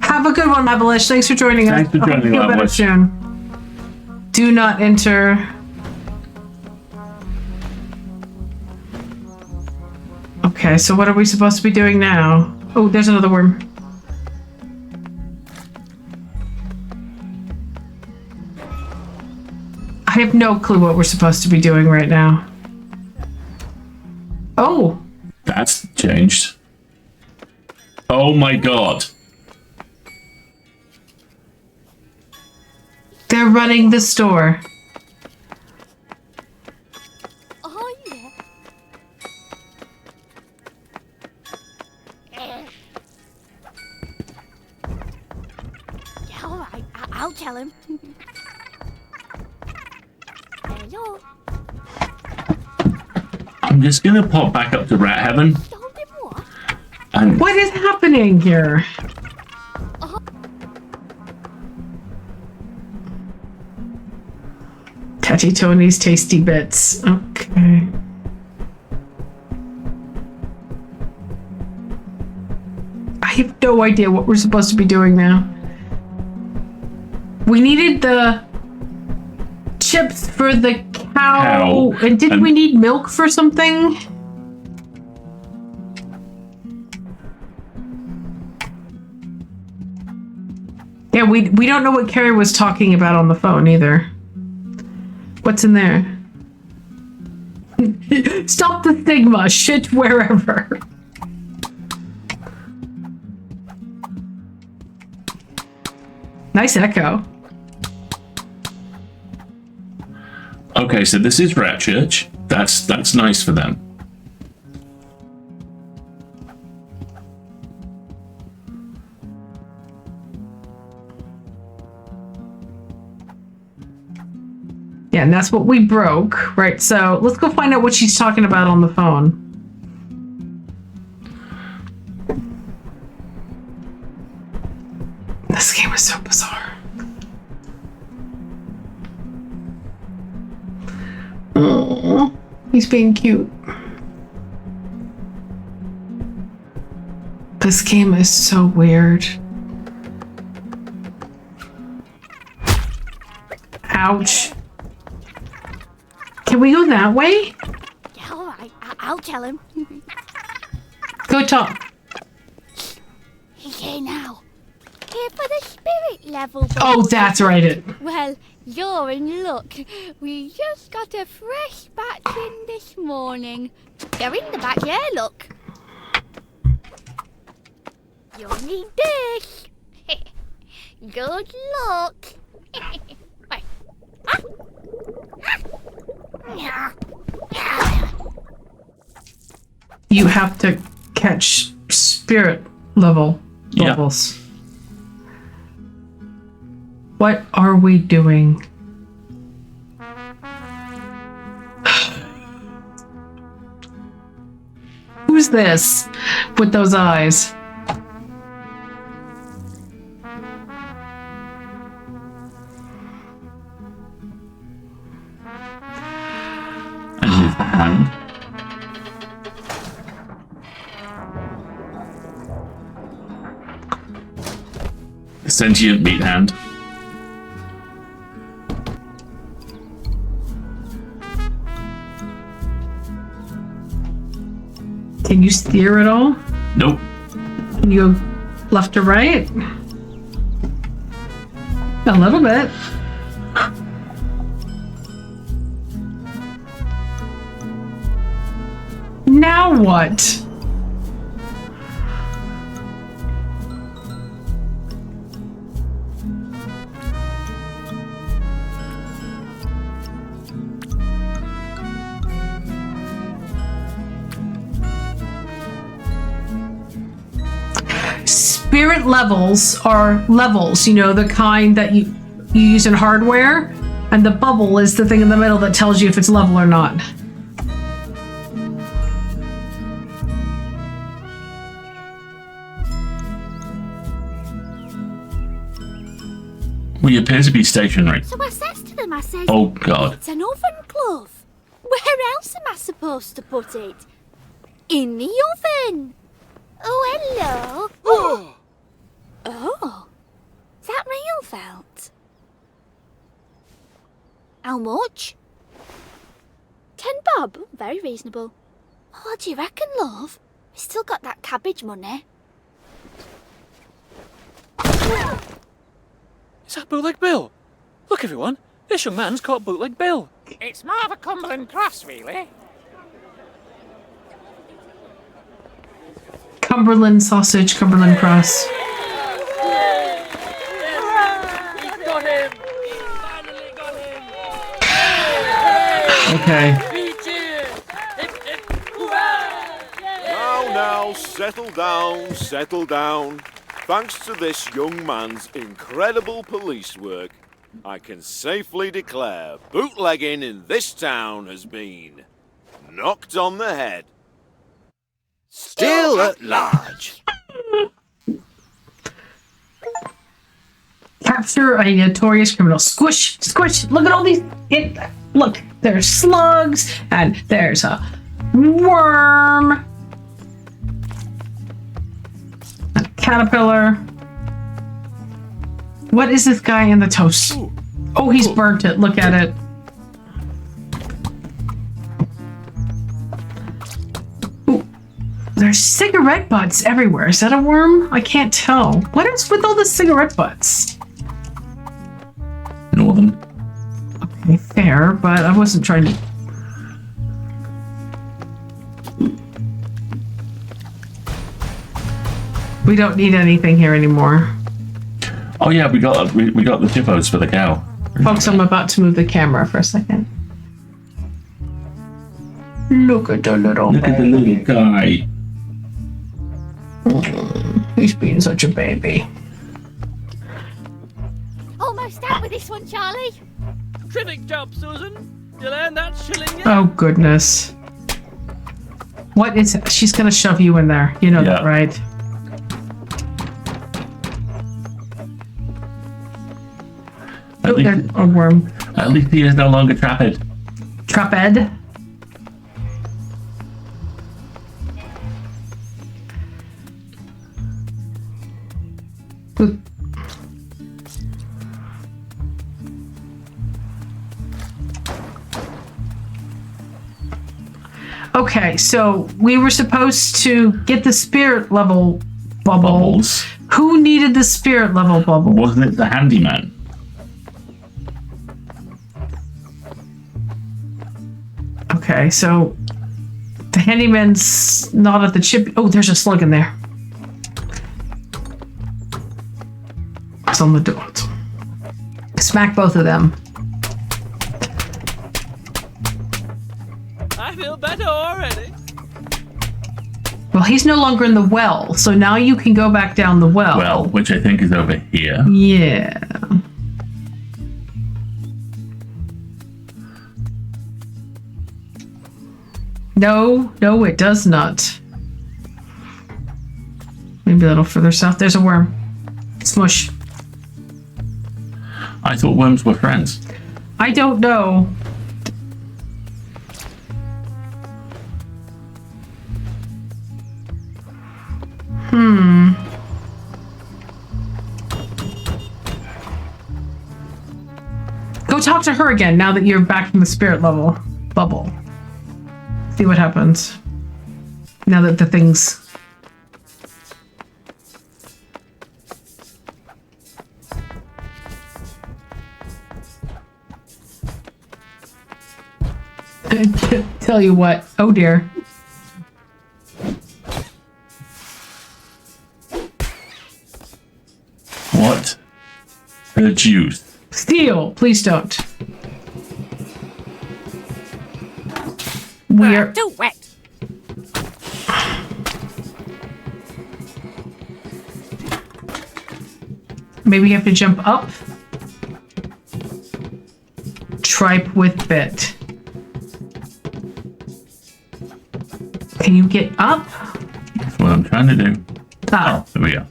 Have a good one, Abolish. Thanks for joining us. Thanks for joining, Feel better Abolish. soon. Do not enter. Okay, so what are we supposed to be doing now? Oh, there's another worm. I have no clue what we're supposed to be doing right now. Oh, That's changed. Oh my god. they're running the store. Oh, yeah. Yeah, all right. I'll tell him. Hello. I'm just gonna pop back up to Rat Heaven Don't be more. and What is happening here? Touchy Tony's tasty bits. Okay. I have no idea what we're supposed to be doing now. We needed the chips for the cow. And did we need milk for something? Yeah, we don't know what Carrie was talking about on the phone either. What's in there? Stop the stigma. Shit wherever. Nice echo. okay, so this is Rat Church. That's nice for them. Yeah, and that's what we broke, right? So let's go find out what she's talking about on the phone. This game is so bizarre. Oh, he's being cute. This game is so weird. Ouch. Can we go that way? Yeah, all right. I'll tell him. Go talk. Here now. Here for the spirit level. Oh, that's right. Well, you're in luck. We just got a fresh batch in this morning. They're in the back here, look. You'll need this. Good luck. Right. You have to catch spirit level bubbles. What are we doing? Who's this with those eyes? And his hand. Sentient meat hand. Can you steer it all? Nope. Can you go left or right? A little bit. Now what? Spirit levels are levels, you know, the kind that you use in hardware, and the bubble is the thing in the middle that tells you if it's level or not. We appear to be stationary. So I says to them, I says, Oh, God. it's an oven glove. Where else am I supposed to put it? In the oven. Oh, hello. Oh, is that real felt? How much? 10 bob. Very reasonable. What do you reckon, love? We still got that cabbage money. Is that Bootleg Bill? Look, everyone. This young man's caught Bootleg Bill. It's more of a Cumberland cross, really. Cumberland sausage, Cumberland cross. Got him! Finally got him! Okay. Now, settle down, settle down. Thanks to this young man's incredible police work, I can safely declare bootlegging in this town has been knocked on the head. Still at large. Capture a notorious criminal. Squish, squish. Look at all these. Look, there's slugs, and there's a worm. A caterpillar. What is this guy in the toast? Oh, he's burnt it. Look at it. Ooh, there's cigarette butts everywhere. Is that a worm? I can't tell. What is with all the cigarette butts? Northern. Okay, fair, but I wasn't trying to. We don't need anything here anymore. Oh yeah, we got the hippos for the cow. Folks, I'm about to move the camera for a second. Look at the little Look at the little guy. He's being such a baby. Almost out with this one, Charlie. Terrific job, Susan. You learned that shilling yet? Oh goodness. What is it? She's gonna shove you in there. You know that, Yeah. right? At Oh, there's least, a worm. at least he is no longer trapped. Traped. Ooh. Okay, so we were supposed to get the spirit level bubble. Bubbles. Who needed the spirit level bubble? Wasn't it the handyman? Okay, so the handyman's not at the chip. Oh, there's a slug in there. It's on the door. Smack both of them. I feel better already. Well, he's no longer in the well, so now you can go back down the well. Well, which I think is over here. Yeah. No, it does not. Maybe a little further south. There's a worm. Smush. I thought worms were friends. I don't know. Go talk to her again now that you're back from the spirit level bubble. See what happens. Now that the things... Tell you what. Oh dear. What? The juice. Steal! Please don't. We're... Too wet. Maybe you have to jump up. Tripe with bit. Can you get up? That's what I'm trying to do. Ah. Oh, there we go.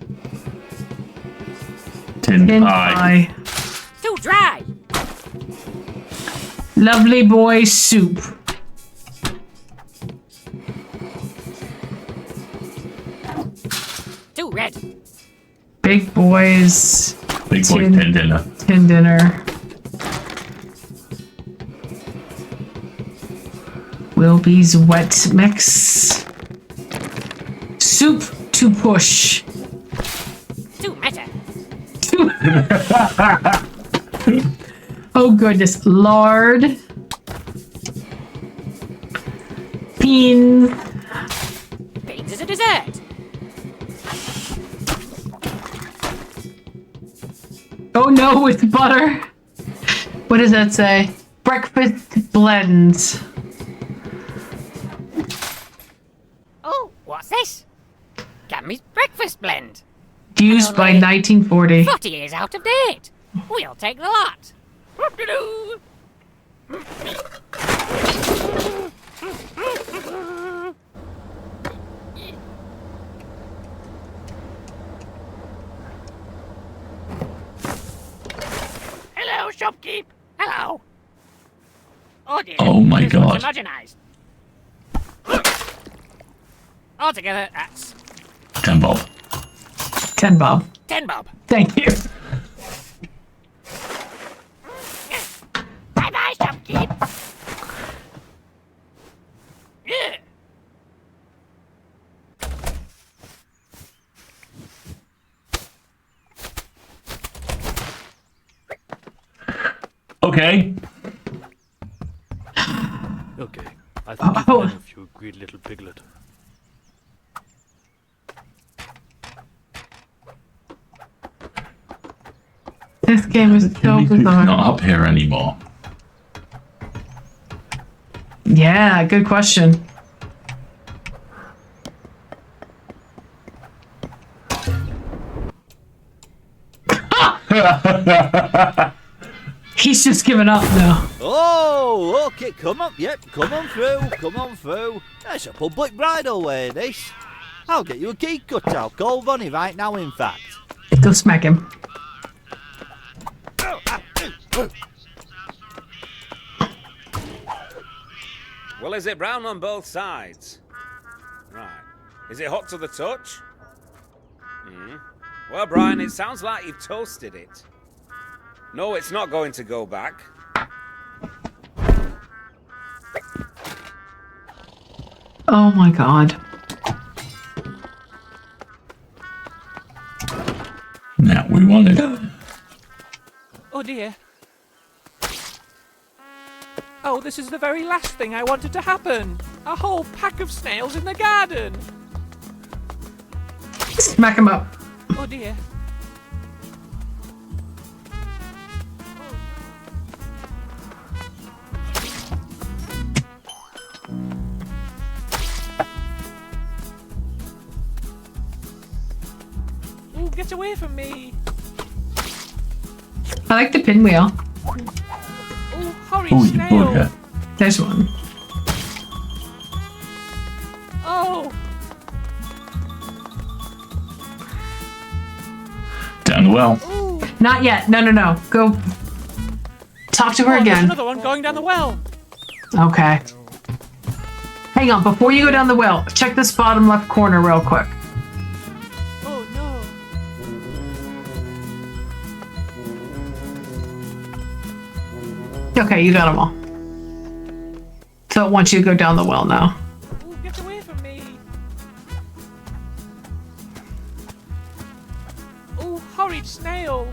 Tin pie. Too dry. Lovely boy soup. Too red. Big boys. Big boy tin dinner. Tin dinner. Wilby's wet mix. Soup to push. Too meta. Oh goodness. Lard. Beans. Beans is a dessert. Oh no, it's butter. What does that say? Breakfast blends. Oh, what's this? Gammy's breakfast blend. Used by 1940. 40 years out of date. We'll take the lot. Whoop-de-doo. Hello, shopkeep. Hello. Oh dear. Oh my This looks God. homogenized. Altogether, that's 10 bob. 10 bob. 10 bob. Thank you. Bye-bye, shopkeep. Yeah. Okay. Okay, I think you've Oh. done with you, greedy little piglet. This game is so Who's bizarre. not up here anymore? Yeah, good question. He's just given up now. Oh, okay, come on, yep, come on through. That's a public bridal way, this. I'll get you a key cut. I'll call Bonnie right now, in fact. Go smack him. Well, is it brown on both sides? Right. Is it hot to the touch? Well, Brian, it sounds like you've toasted it. No, it's not going to go back. Oh my god. Now we want it. Oh dear. Oh, this is the very last thing I wanted to happen. A whole pack of snails in the garden. Smack him up. Oh dear. Oh, get away from me. I like the pinwheel. Oh, hurry, Oh, you snail. bugger. There's one. Oh, Down the well. ooh. Not yet. No, no, no. Go talk to her Oh, there's again. another one going down the well. Okay. Hang on. Before you go down the well, check this bottom left corner real quick. Oh no. Okay, you got them all. So it wants you to go down the well now. Oh, get away from me. Oh, horrid snail.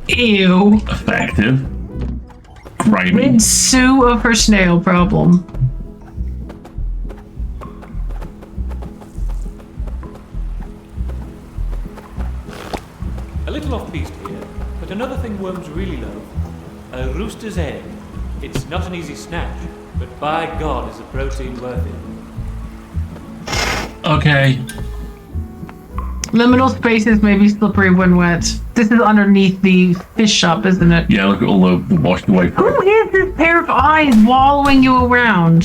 Ew. Effective. Grimy. Rid Sue of her snail problem. A little off-piste here, but another thing worms really love. A rooster's egg. It's not an easy snatch, but by God is the protein worth it. Okay. Liminal spaces may be slippery when wet. This is underneath the fish shop, isn't it? Yeah, look at all the washed away Who fruit. is this pair of eyes wallowing you around?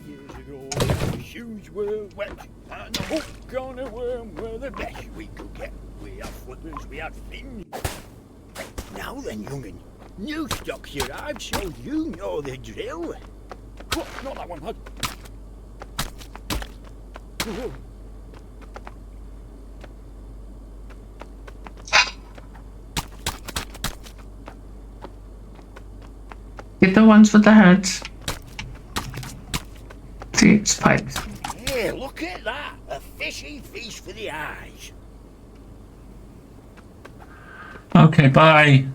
Years ago, the shoes were wet, and the hook on a worm were the best we could get. We had flippers, we had fins. Now then, young'un, new stock's arrived, so you know the drill. Oh, not that one, Hud. Oh. Get the ones with the heads. See, it's pipes. Hey, look at that! A fishy feast for the eyes. Okay, bye.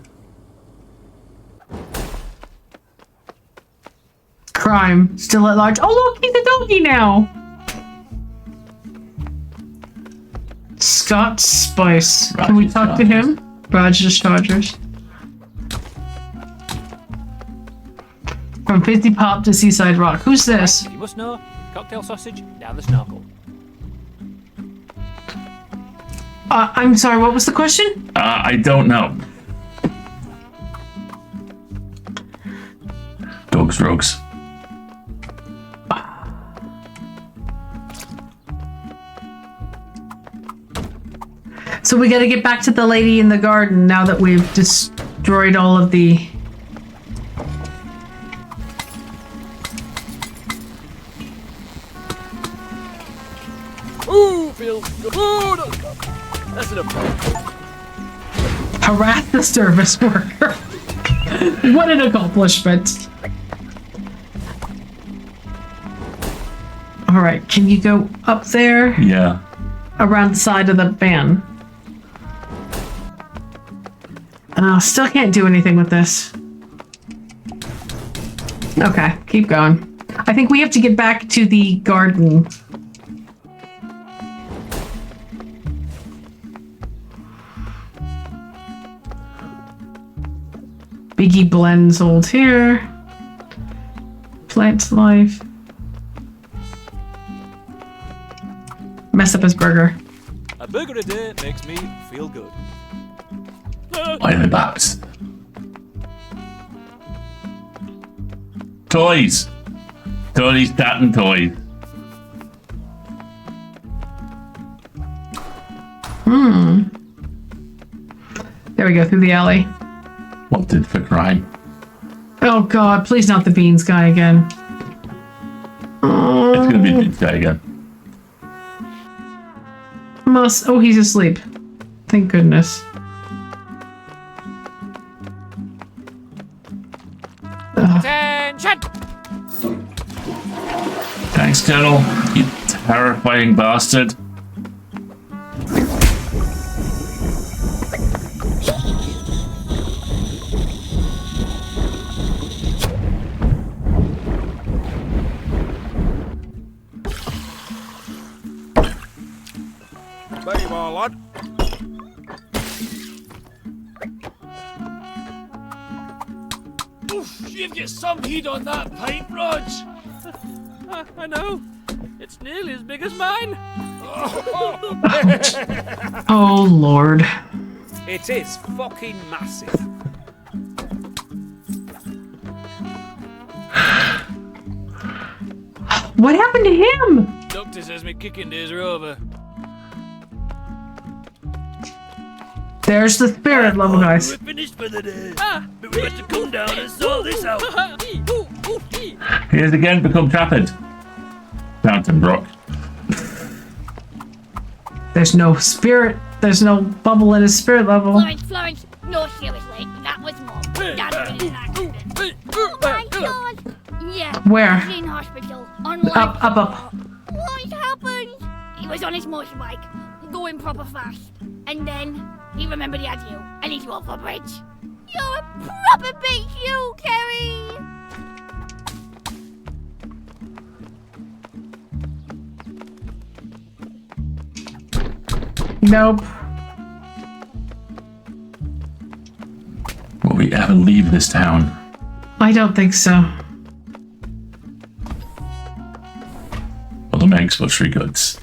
Crime. Still at large. Oh, look, he's a doggy now. Scott Spice. Can we Rogers talk to him? Rogers Chargers. From Fizzy Pop to Seaside Rock. Who's this? You must know, cocktail sausage down the snorkel. I'm sorry, what was the question? I don't know. Dogs, rogues. So we gotta get back to the lady in the garden now that we've destroyed all of the... Ooh, feels good. That's enough. Harass the service worker. What an accomplishment. All right, can you go up there Yeah. around the side of the van? Still can't do anything with this. Okay, keep going. I think we have to get back to the garden. Biggie blends old here. Plant life. Mess up his burger. A burger a day makes me feel good. Why the bats? Toys. Toys, cat and toys. There we go, through the alley. Wanted for crime. Oh god, please not the beans guy again. It's gonna be this guy again. Oh, he's asleep. Thank goodness. Attention! Thanks, Colonel. You terrifying bastard. Very well, lad. Oof, you've got some heat on that pipe, Rog. I know. It's nearly as big as mine. Oh, Lord. It is fucking massive. What happened to him? Doctor says my kicking days are over. There's the spirit level, guys. We're finished for the day. But we had to come down and sort this out. He has again become trapped. Fountain Brook. There's no spirit. There's no bubble in his spirit level. Florence, no, seriously, that was Mum. Dad's been in an accident. Oh my God! Yeah. Where? He's in hospital. On life Up. What happened? He was on his motorbike, going proper fast. And then he remembered he had you, and he drove off a bridge. You're a proper big you, Kerry! Nope. Will we ever leave this town? I don't think so. Well, the Manx butchery goods.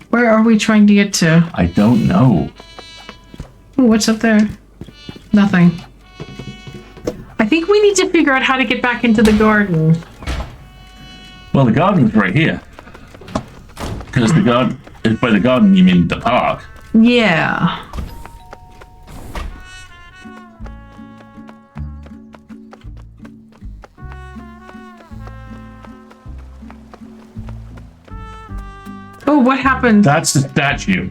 Where are we trying to get to? I don't know. Ooh, what's up there? Nothing. I think we need to figure out how to get back into the garden. Well, the garden's right here. Because the garden, by the garden you mean the park. Yeah. Oh, what happened? That's the statue.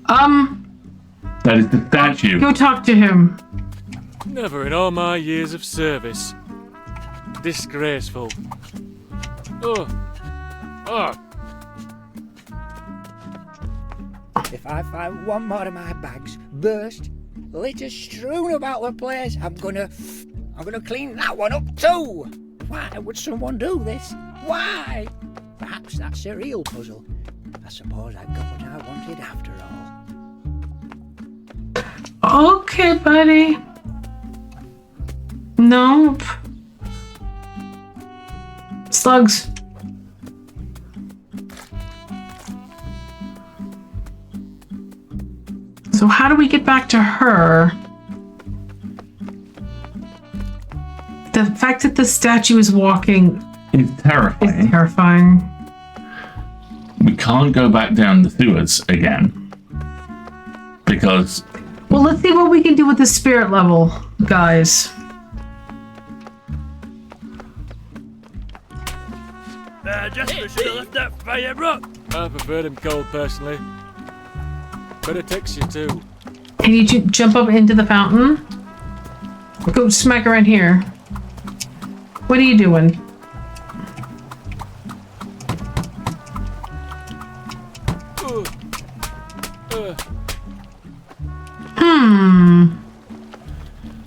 That is the statue. Go talk to him. Never in all my years of service. Disgraceful. Oh. If I find one more of my bags burst, litter strewn about the place, I'm gonna clean that one up too. Why would someone do this? Why? Perhaps that's a real puzzle. I suppose I got what I wanted after all. Okay, buddy. Nope. Slugs. So how do we get back to her? The fact that the statue is walking It's terrifying. is terrifying. We can't go back down the sewers again. Because Well, let's see what we can do with the spirit level, guys. Jasper should have left that fire rock. I preferred him cold, personally. Better text you, too. Can you jump up into the fountain? Go smack around here. What are you doing?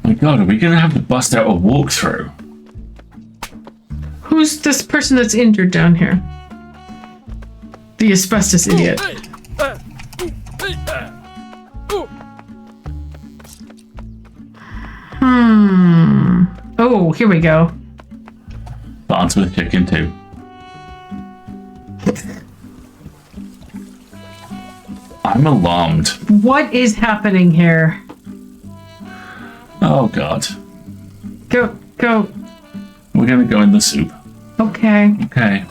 my god, are we gonna have to bust out a walkthrough? Who's this person that's injured down here? The asbestos idiot. Oh, here we go. Dance with chicken too. I'm alarmed. What is happening here? Oh god. Go. We're gonna go in the soup. Okay. Okay.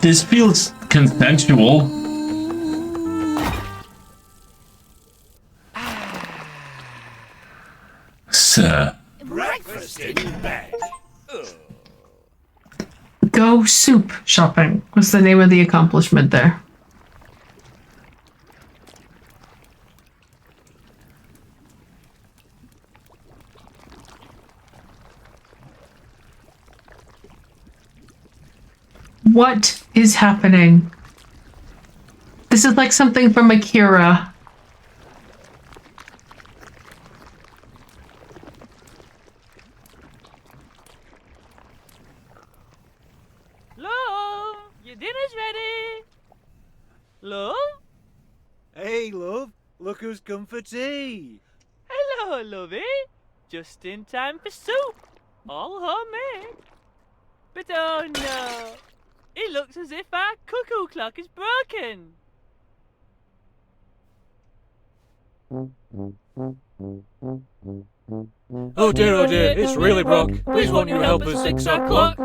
This feels consensual. Sir. Breakfast in bed. Go soup shopping. What's the name of the accomplishment there? What is happening? This is like something from Akira. Love, your dinner's ready. Love? Hey, love, look who's come for tea. Hello, lovey. Just in time for soup. All homemade. But oh no, it looks as if our cuckoo clock is broken. Oh dear, it's really broke. Please won't you help us fix our clock?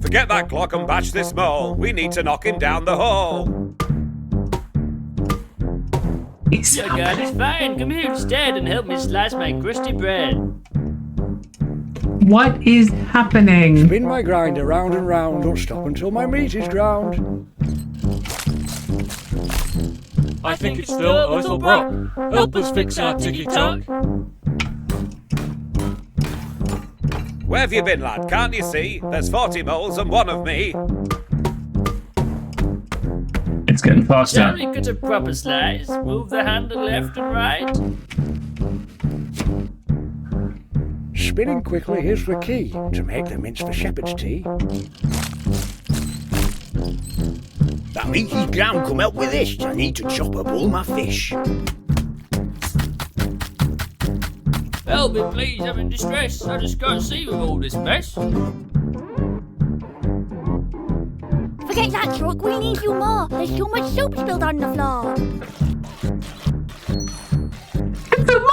Forget that clock and batch this mole. We need to knock him down the hall. Your guard is fine. Come here instead and help me slice my crusty bread. What is happening? Spin my grinder round and round. Don't stop until my meat is ground. I think it's still a little broke. Help us fix our ticky-tock. Where have you been, lad? Can't you see? There's 40 moles and one of me. It's getting faster. Shall we cut a proper slice? Move the handle left and right. Spinning quickly is the key to make the mince for shepherd's tea. That means he's ground. Come help with this. I need to chop up all my fish. Help me, please. I'm in distress. I just can't see with all this mess. Forget that truck, we need you more. There's too much soup spilled on the floor.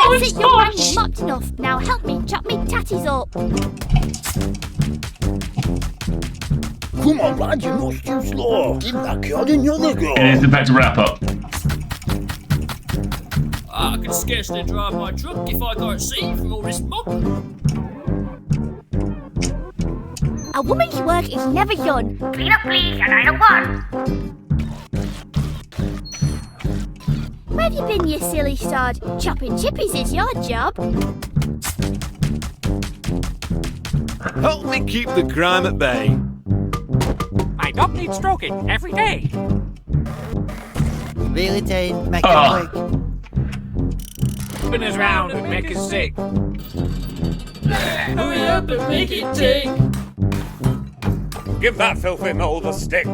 That's it, young man, you've mopped enough. Now help me chop me tatties up. Come on, lad, you're not too slow. Give that cod another go. It is about to wrap up. I can scarcely drive my truck if I can't see from all this mop. A woman's work is never done. Clean up, please, and I don't want. Where have you been, you silly sod? Chopping chippies is your job. Help me keep the crime at bay. My dog needs stroking every day. Really, Tain? Make it quick. Spin us round and make us sick. Hurry up and make it tick. Give that filthy mole the stick.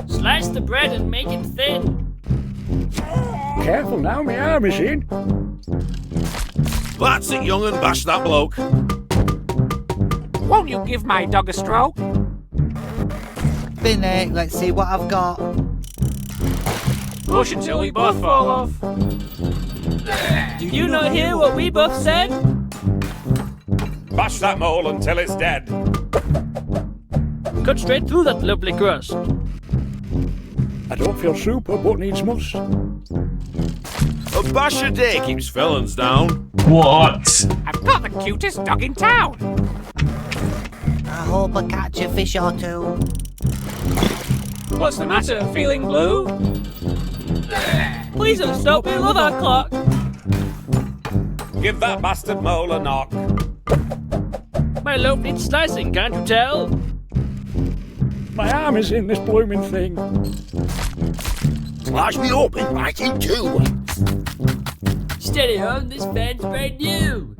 Slice the bread and make it thin. Careful now, my arm is in. That's it, young, and bash that bloke. Won't you give my dog a stroke? Finny, let's see what I've got. Push until we both fall off. Do you not hear what we both said? Bash that mole until it's dead. Cut straight through that lovely crust. I don't feel super, but needs must. A bash a day keeps felons down. What? I've got the cutest dog in town. I hope I catch a fish or two. What's the matter? Feeling blue? Please don't stop, we love our clock. Give that bastard mole a knock. My loaf needs slicing, can't you tell? My arm is in this blooming thing. Slice me open right in two. Steady on, this fan's brand new.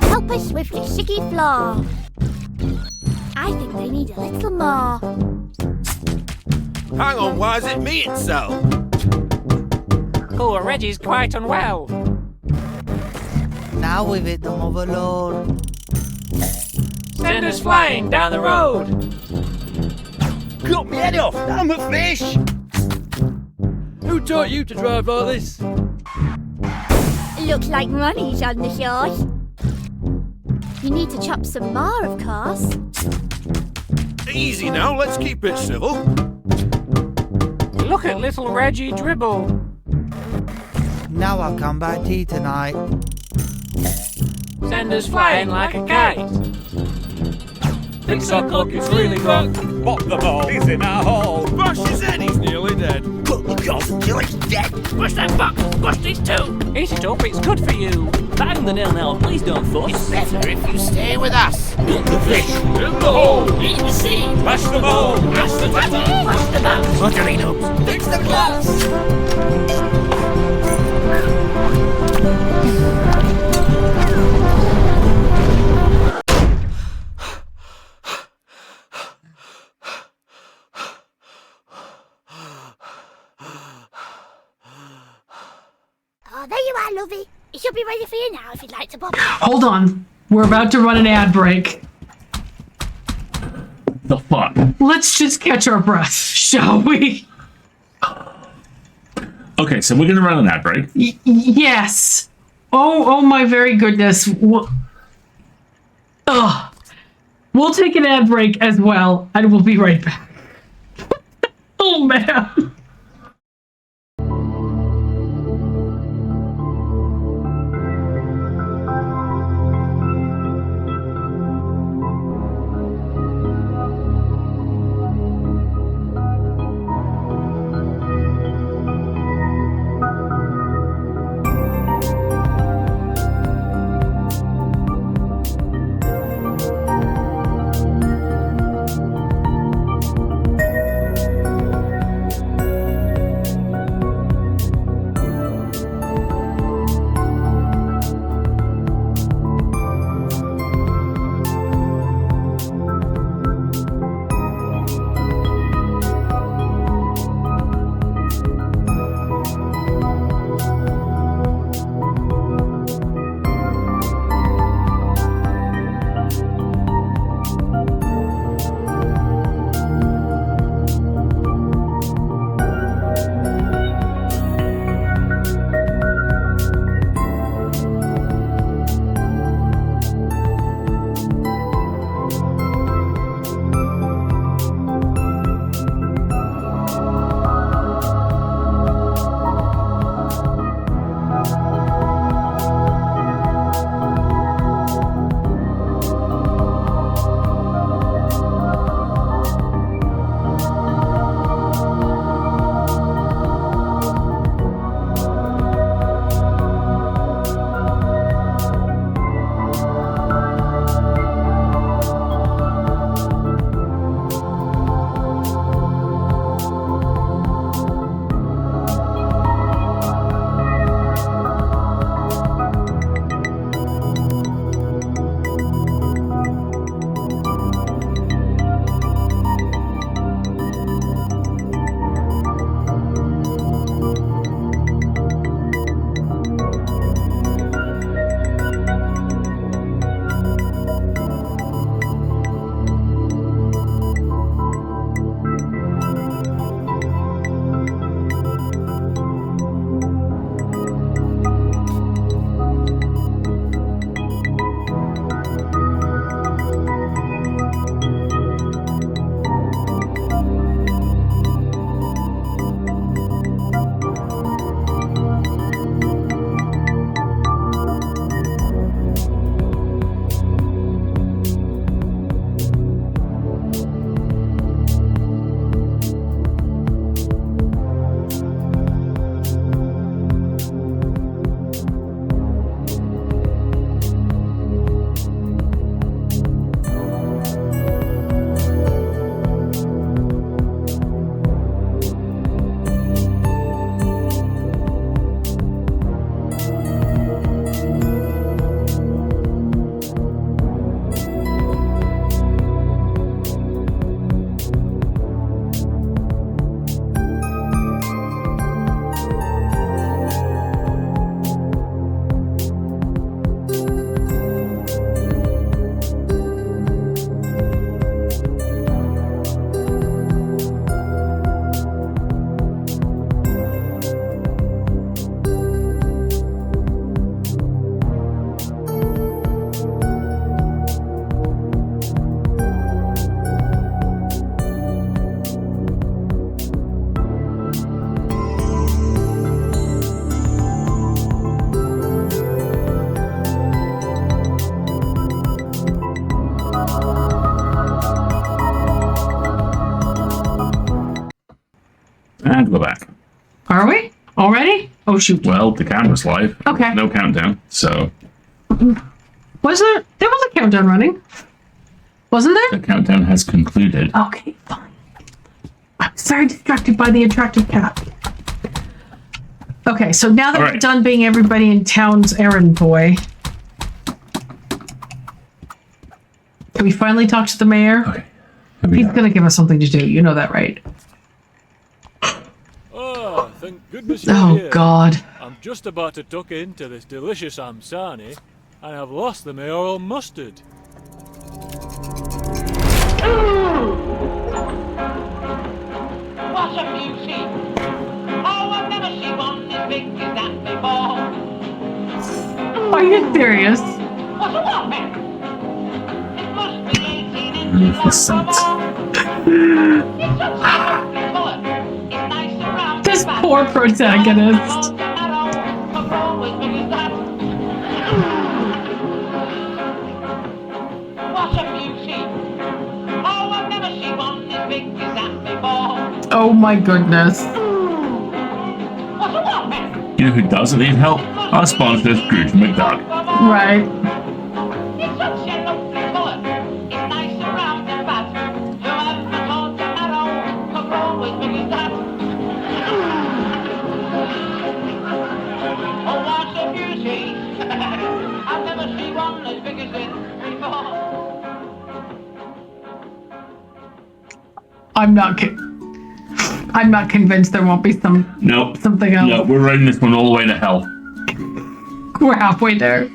Help us with the sticky floor. I think they need a little more. Hang on, why is it me itself? Poor Reggie's quite unwell. Now we've hit the mother load. Send us flying down the road. Cut me head off, I'm a fish. Who taught you to drive like this? Looks like money's on the shores. You need to chop some more, of course. Easy now, let's keep it civil. Look at little Reggie dribble. Now I'll come back to you tonight. Send us flying like a kite. Thinks our clock is really wrong. Pop the ball. He's in our hole. Bash his head, he's nearly dead. Cut the golf until he's dead. Push that box. Push these two. Eat it up, it's good for you. Bang the nil-nil. Please don't fuss. It's better if you stay with us. Cut the fish. In the hole. Eat the sea. Mash the ball. Mash the tatty. Mash the mouse. Buttery nubs. Fix the glass. Oh, there you are, lovey. It should be ready for you now if you'd like to pop it. Hold on. We're about to run an ad break. The fuck? Let's just catch our breath, shall we? Okay, so we're gonna run an ad break. Yes. Oh my very goodness. Ugh. We'll take an ad break as well, and we'll be right back. Oh man. Oh, shoot. Well, the camera's live. Okay. No countdown, so... Was there? There was a countdown running. Wasn't there? The countdown has concluded. Okay, fine. I was very distracted by the attractive cat. Okay, so now that we're done being everybody in town's errand boy, can we finally talk to the mayor? Okay. He's going to give us something to do. You know that, right? Oh, thank goodness you're Oh, here. God. I'm just about to tuck into this delicious amsani, and I've lost the mayoral mustard. What a beauty! Oh, I've never seen one as big as that before. Are you serious? What a whopping! It must be 18 inches long or more. It's such a lovely colour. It's nice and round. This poor protagonist. What a beauty! Oh, I've never seen one as big as that before. Oh my goodness. What a whopping! You know who doesn't need help? Our sponsor, Scrooge McDuck. Right. It's such a lovely colour. It's nice and round and fat. Whoever thought a marrow could grow as big as that? Oh, what a beauty! I've never seen one as big as it before. I'm not convinced there won't be something else. No, we're riding this one all the way to hell. We're halfway there.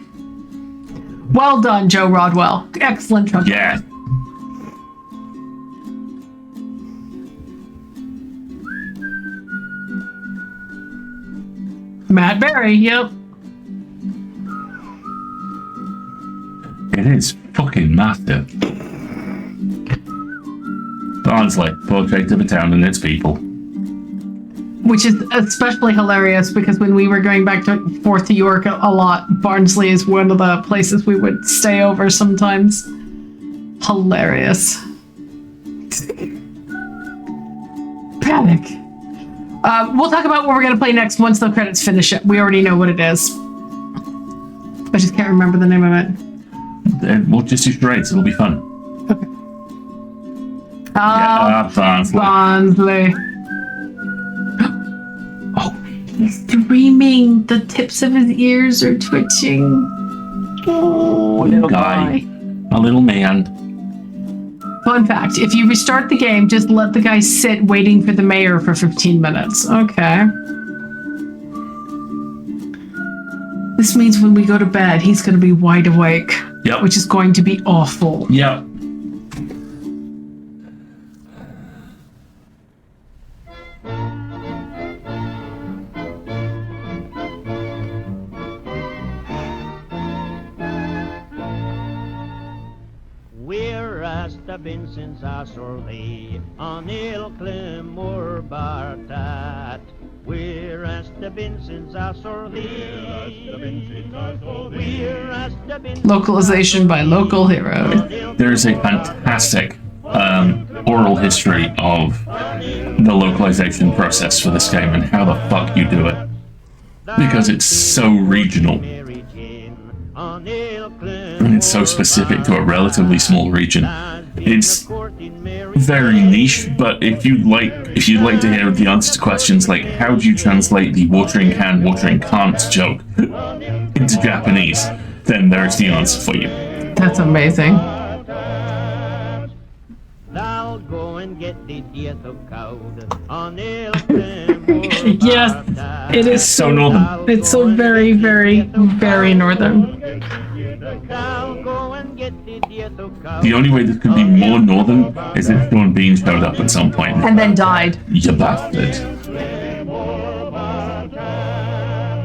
Well done, Joe Rodwell. Excellent trumpet. Yeah. Matt Berry, yep. It is fucking massive. Barnsley, portrait of a town and its people. Which is especially hilarious because when we were going back and forth to York a lot, Barnsley is one of the places we would stay over sometimes. Hilarious. Panic. We'll talk about what we're going to play next once the credits finish it. We already know what it is. I just can't remember the name of it. We'll just do charades. It'll be fun. Barnsley. Barnsley. Oh, he's dreaming. The tips of his ears are twitching. Oh, little guy. A little man. Fun fact, if you restart the game, just let the guy sit waiting for the mayor for 15 minutes. Okay. This means when we go to bed, he's going to be wide awake. Yep. Which is going to be awful. Yep. Been since I sorely on Ilclimore Bartat. Where has the been since I sorely? Localization by local hero. There's a fantastic oral history of the localization process for this game and how the fuck you do it. Because it's so regional. And it's so specific to a relatively small region. It's very niche, but if you'd like to hear the answer to questions like how do you translate the watering can, watering can't joke into Japanese, then there's the answer for you. That's amazing. Yes, it is so northern. It's so very, very, very northern. The only way this could be more northern is if Sean Bean showed up at some point. And then died. You bastard.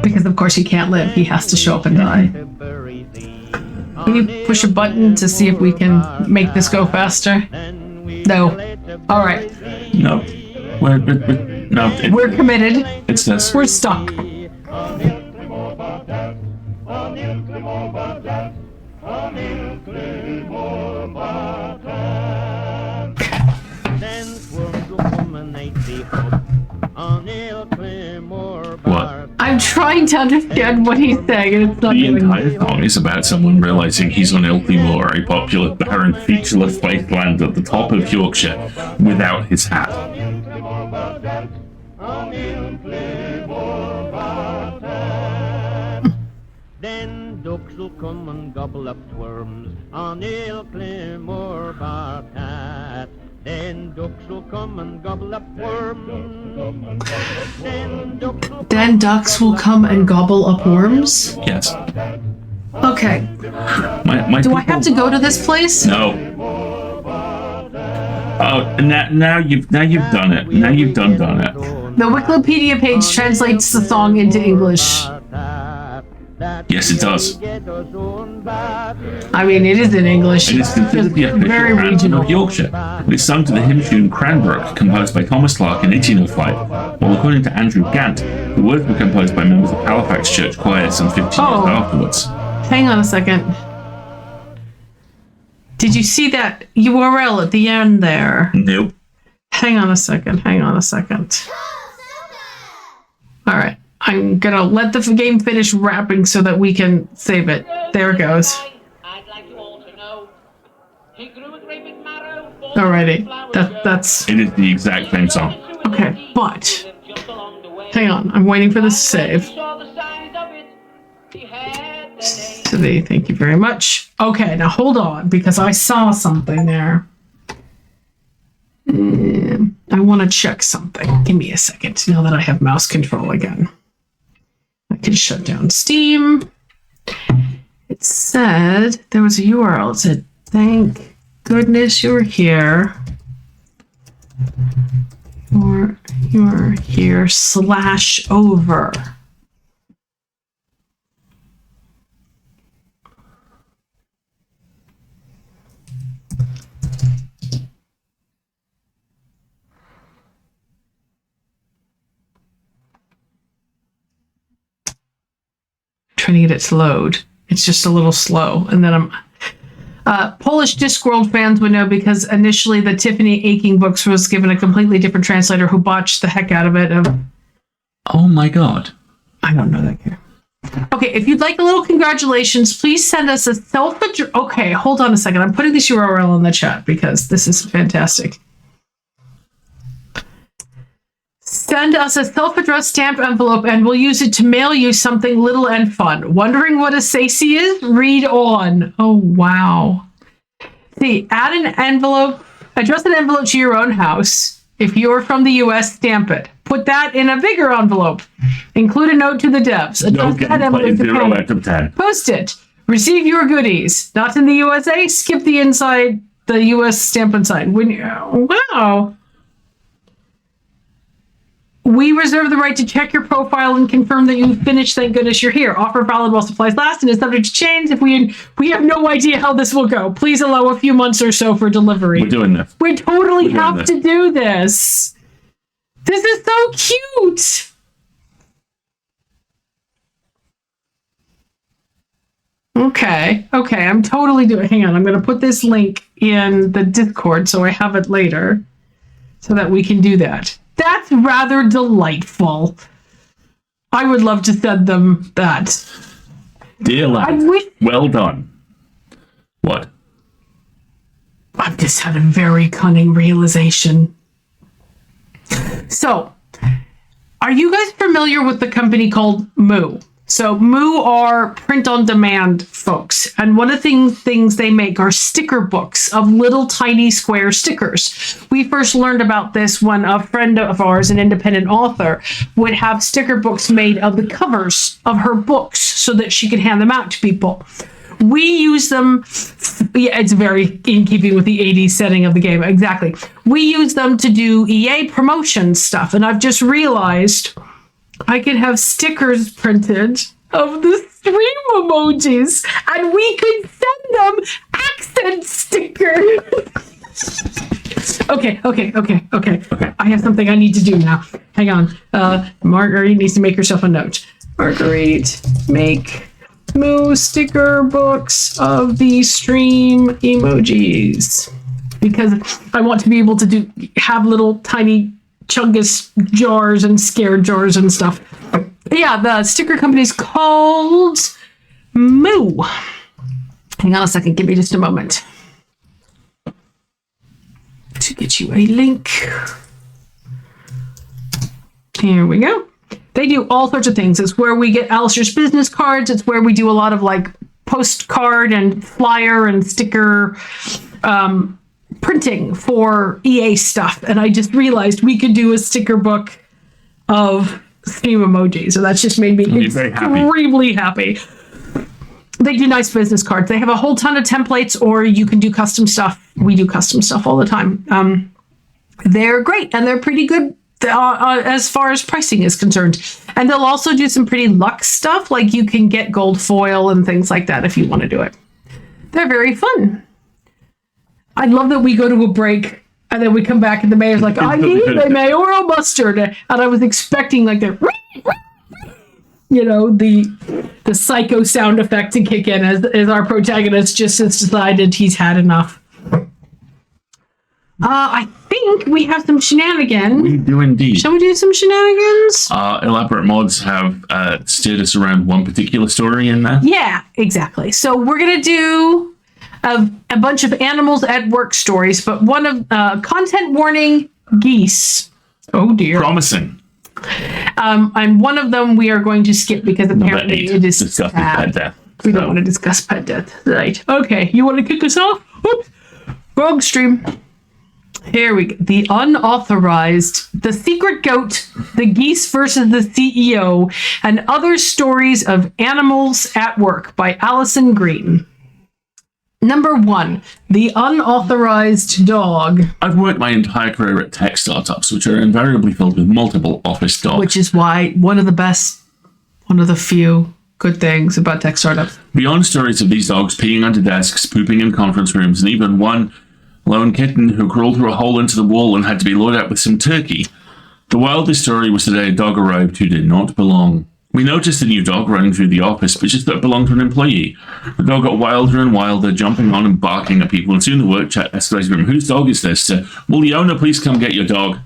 Because of course he can't live. He has to show up and die. Can you push a button to see if we can make this go faster? No. Alright. No. We're committed. It's this. We're stuck. What? I'm to understand what he's saying, and it's not The doing entire song is about someone realizing he's on Ilkley Moor, a popular, barren, featureless wasteland at the top of Yorkshire, without his hat. Then ducks will come and gobble up worms on Ilkley Moor Bartat. Then ducks will come and gobble up worms. Then ducks will come and gobble up worms? Yes. Okay. My Do I have to go to this place? No. Oh, now you've done it. Now you've done it. The Wikipedia page translates the song into English. Yes, it does. I mean, it is in English. It is considered the official very anthem regional. of Yorkshire. It is sung to the hymn tune Cranbrook, composed by Thomas Clark in 1805, while according to Andrew Gant, the words were composed by members of Halifax Church Choir some 15 years afterwards. Hang on a second. Did you see that URL at the end there? Nope. Hang on a second. All right. I'm going to let the game finish wrapping so that we can save it. There it goes. I'd like you all to know. He grew a great big marrow. Alrighty. That's... It is the exact same song. Okay, but... Hang on. I'm waiting for this to save. City, thank you very much. Okay, now hold on, because I saw something there. I want to check something. Give me a second, now that I have mouse control again. I can shut down Steam. It said, there was a URL. It said, thank goodness you're here. Or you're here /over. Trying to get it to load. It's just a little slow. And then Polish Discworld fans would know because initially the Tiffany Aching books was given a completely different translator who botched the heck out of it. Oh my god. I don't know that guy. Okay, if you'd like a little congratulations, please send us a self-addressed... Okay, hold on a second. I'm putting this URL in the chat because this is fantastic. Send us a self-addressed stamped envelope and we'll use it to mail you something little and fun. Wondering what a SACY is? Read on. Oh, wow. See, add an envelope, address an envelope to your own house. If you're from the US, stamp it. Put that in a bigger envelope. Include a note to the devs. Address that envelope to 0 out of 10. Post it. Receive your goodies. Not in the USA? Skip the inside, the US stamp inside. Wow. We reserve the right to check your profile and confirm that you've finished. Thank goodness you're here. Offer valid while supplies last and is subject to change. If we have no idea how this will go. Please allow a few months or so for delivery. We're doing this. We totally have to do this. This is so cute. Okay, I'm totally doing. Hang on, I'm going to put this link in the Discord so I have it later, so that we can do that. That's rather delightful. I would love to send them that. Dear lad, well done. What? I've just had a very cunning realization. So, are you guys familiar with the company called Moo? So Moo are print-on-demand folks, and one of the things they make are sticker books of little tiny square stickers. We first learned about this when a friend of ours, an independent author, would have sticker books made of the covers of her books so that she could hand them out to people. We use them, yeah, it's very in keeping with the 80s setting of the game, exactly. We use them to do EA promotion stuff, and I've just realized I could have stickers printed of the stream emojis, and we could send them accent stickers. Okay. I have something I need to do now. Hang on. Marguerite needs to make herself a note. Marguerite, make Moo sticker books of the stream emojis. Because I want to be able to have little tiny Chungus jars and scare jars and stuff. Yeah, the sticker company's called Moo. Hang on a second. Give me just a moment to get you a link. Here we go. They do all sorts of things. It's where we get Alistair's business cards. It's where we do a lot of like postcard and flyer and sticker printing for EA stuff. And I just realized we could do a sticker book of Steam emojis. So that's just made me extremely happy. They do nice business cards. They have a whole ton of templates, or you can do custom stuff. We do custom stuff all the time. They're great, and they're pretty good as far as pricing is concerned. And they'll also do some pretty luxe stuff, like you can get gold foil and things like that if you want to do it. They're very fun. I love that we go to a break and then we come back and the mayor's like, I need a mayoral mustard. And I was expecting like the psycho sound effect to kick in as our protagonist just has decided he's had enough. I think we have some shenanigans. We do indeed. Shall we do some shenanigans? Elaborate Mods have steered us around one particular story in there. Yeah, exactly. So we're going to do a bunch of animals at work stories, but one of content warning geese. Oh, dear. Promising. And one of them we are going to skip because apparently it is discussing pet death. We don't want to discuss pet death. Right. Okay. You want to kick us off? Oops. Wrong stream. Here we go. The unauthorized, the secret goat, the geese versus the CEO, and other stories of animals at work by Allison Green. Number 1, the unauthorized dog. I've worked my entire career at tech startups, which are invariably filled with multiple office dogs. Which is why one of the few good things about tech startups. Beyond stories of these dogs peeing under desks, pooping in conference rooms, and even one lone kitten who crawled through a hole into the wall and had to be lured out with some turkey, the wildest story was the day a dog arrived who did not belong. We noticed a new dog running through the office, but just thought it belonged to an employee. The dog got wilder and wilder, jumping on and barking at people, and soon the work chat escalated from, "Whose dog is this?" to, "Will the owner please come get your dog?"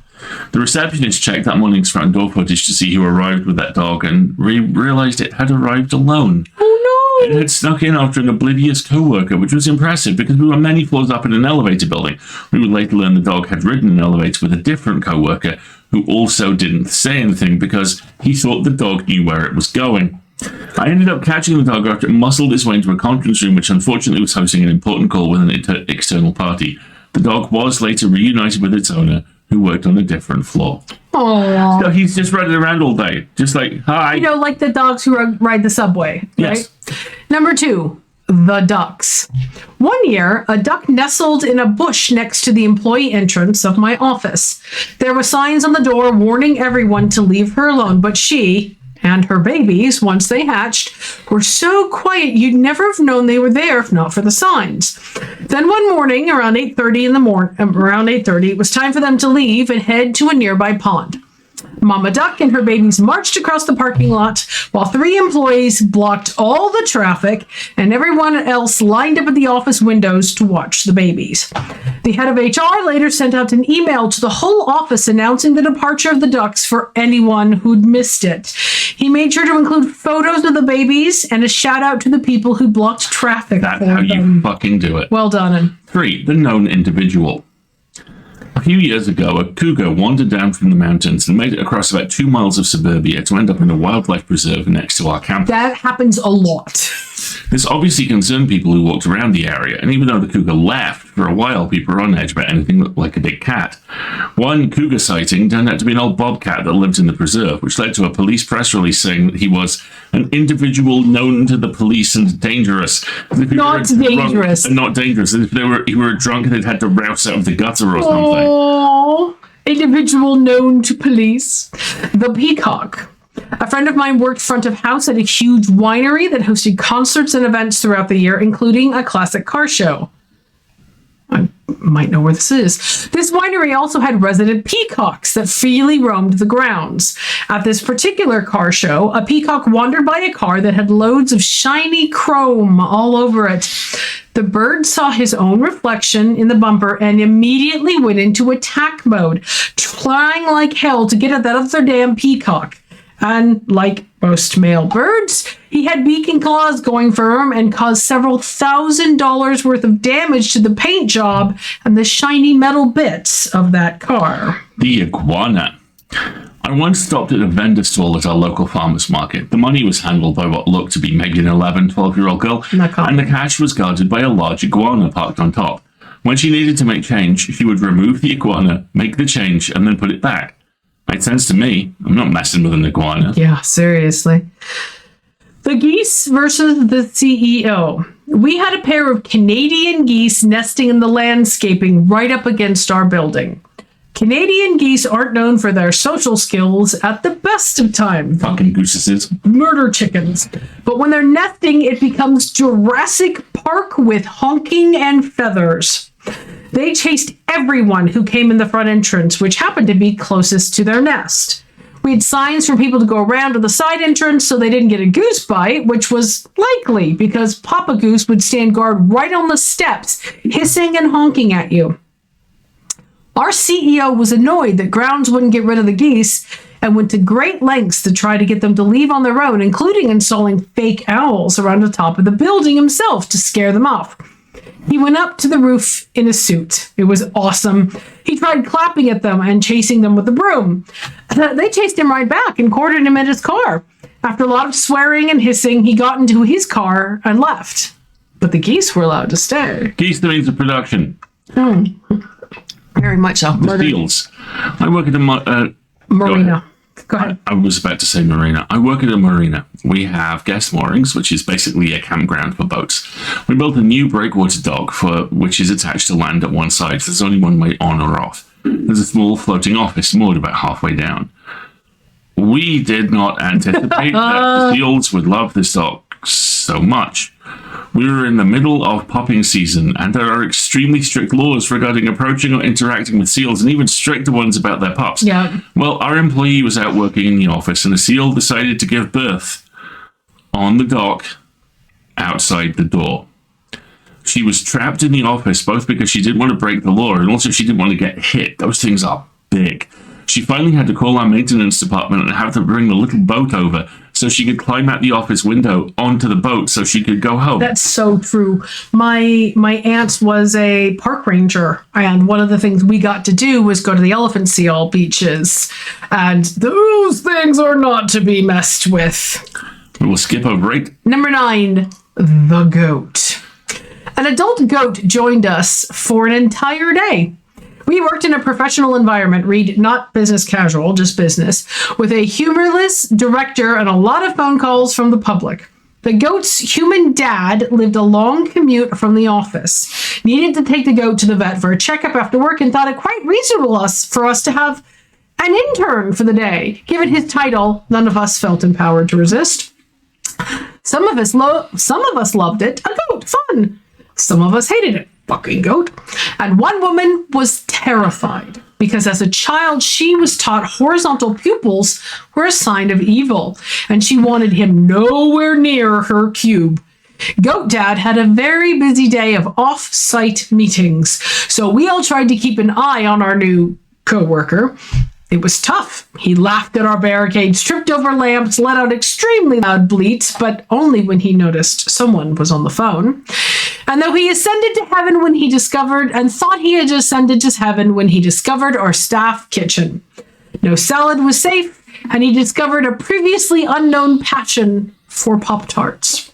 The receptionist checked that morning's front door footage to see who arrived with that dog and realized it had arrived alone. Oh no! It had snuck in after an oblivious co-worker, which was impressive because we were many floors up in an elevator building. We would later learn the dog had ridden an elevator with a different co-worker who also didn't say anything because he thought the dog knew where it was going. I ended up catching the dog after it muscled its way into a conference room, which unfortunately was hosting an important call with an external party. The dog was later reunited with its owner, who worked on a different floor. Aww. So he's just running around all day, just like, hi. You know, like the dogs who ride the subway, right? Yes. Number 2, the ducks. One year, a duck nestled in a bush next to the employee entrance of my office. There were signs on the door warning everyone to leave her alone, but she and her babies, once they hatched, were so quiet you'd never have known they were there if not for the signs. Then one morning, around 8:30 it was time for them to leave and head to a nearby pond. Mama Duck and her babies marched across the parking lot while 3 employees blocked all the traffic and everyone else lined up at the office windows to watch the babies. The head of HR later sent out an email to the whole office announcing the departure of the ducks for anyone who'd missed it. He made sure to include photos of the babies and a shout out to the people who blocked traffic. That's how you fucking do it. Well done. 3, the known individual. A few years ago, a cougar wandered down from the mountains and made it across about 2 miles of suburbia to end up in a wildlife preserve next to our campus. That happens a lot. This obviously concerned people who walked around the area, and even though the cougar left, for a while people were on edge about anything that looked like a big cat. One cougar sighting turned out to be an old bobcat that lived in the preserve, which led to a police press release saying that he was an individual known to the police and dangerous. Not dangerous. And not dangerous. If he were drunk and they'd had to rouse out of the gutter or something. Oh, individual known to police. The peacock. A friend of mine worked front of house at a huge winery that hosted concerts and events throughout the year, including a classic car show. I might know where this is. This winery also had resident peacocks that freely roamed the grounds. At this particular car show, a peacock wandered by a car that had loads of shiny chrome all over it. The bird saw his own reflection in the bumper and immediately went into attack mode, trying like hell to get at that other damn peacock. And like most male birds, he had beak and claws going for him and caused several $1,000s worth of damage to the paint job and the shiny metal bits of that car. The iguana. I once stopped at a vendor stall at our local farmer's market. The money was handled by what looked to be maybe an 11, 12-year-old girl, and the cash was guarded by a large iguana parked on top. When she needed to make change, she would remove the iguana, make the change, and then put it back. Made sense to me. I'm not messing with an iguana. Yeah, seriously. The geese versus the CEO. We had a pair of Canadian geese nesting in the landscaping right up against our building. Canadian geese aren't known for their social skills at the best of times. Fucking gooses. Murder chickens. But when they're nesting, it becomes Jurassic Park with honking and feathers. They chased everyone who came in the front entrance, which happened to be closest to their nest. We had signs for people to go around to the side entrance so they didn't get a goose bite, which was likely because Papa Goose would stand guard right on the steps, hissing and honking at you. Our CEO was annoyed that grounds wouldn't get rid of the geese and went to great lengths to try to get them to leave on their own, including installing fake owls around the top of the building himself to scare them off. He went up to the roof in a suit. It was awesome. He tried clapping at them and chasing them with a broom. They chased him right back and cornered him in his car. After a lot of swearing and hissing, he got into his car and left. But the geese were allowed to stay. Geese, the means of production. Very much so. The fields. I work at a marina. Go ahead. I was about to say marina. I work at a marina. We have guest moorings, which is basically a campground for boats. We built a new breakwater dock which is attached to land at one side. So there's only one way on or off. There's a small floating office moored about halfway down. We did not anticipate that the seals would love this dock so much. We were in the middle of popping season, and there are extremely strict laws regarding approaching or interacting with seals, and even stricter ones about their pups. Yeah. Well, our employee was out working in the office, and a seal decided to give birth on the dock outside the door. She was trapped in the office, both because she didn't want to break the law, and also she didn't want to get hit. Those things are big. She finally had to call our maintenance department and have to bring the little boat over so she could climb out the office window onto the boat so she could go home. That's so true. My aunt was a park ranger, and one of the things we got to do was go to the elephant seal beaches, and those things are not to be messed with. We'll skip over it. Number 9, the goat. An adult goat joined us for an entire day. We worked in a professional environment, read not business casual, just business, with a humorless director and a lot of phone calls from the public. The goat's human dad lived a long commute from the office, needed to take the goat to the vet for a checkup after work, and thought it quite reasonable for us to have an intern for the day. Given his title, none of us felt empowered to resist. Some of us loved it. A goat, fun. Some of us hated it. Fucking goat. And one woman was terrified because as a child, she was taught horizontal pupils were a sign of evil, and she wanted him nowhere near her cube. Goat Dad had a very busy day of off-site meetings, so we all tried to keep an eye on our new co-worker. It was tough. He laughed at our barricades, tripped over lamps, let out extremely loud bleats, but only when he noticed someone was on the phone. And though he ascended to heaven when he discovered and thought he had ascended to heaven when he discovered our staff kitchen. No salad was safe, and he discovered a previously unknown passion for Pop-Tarts.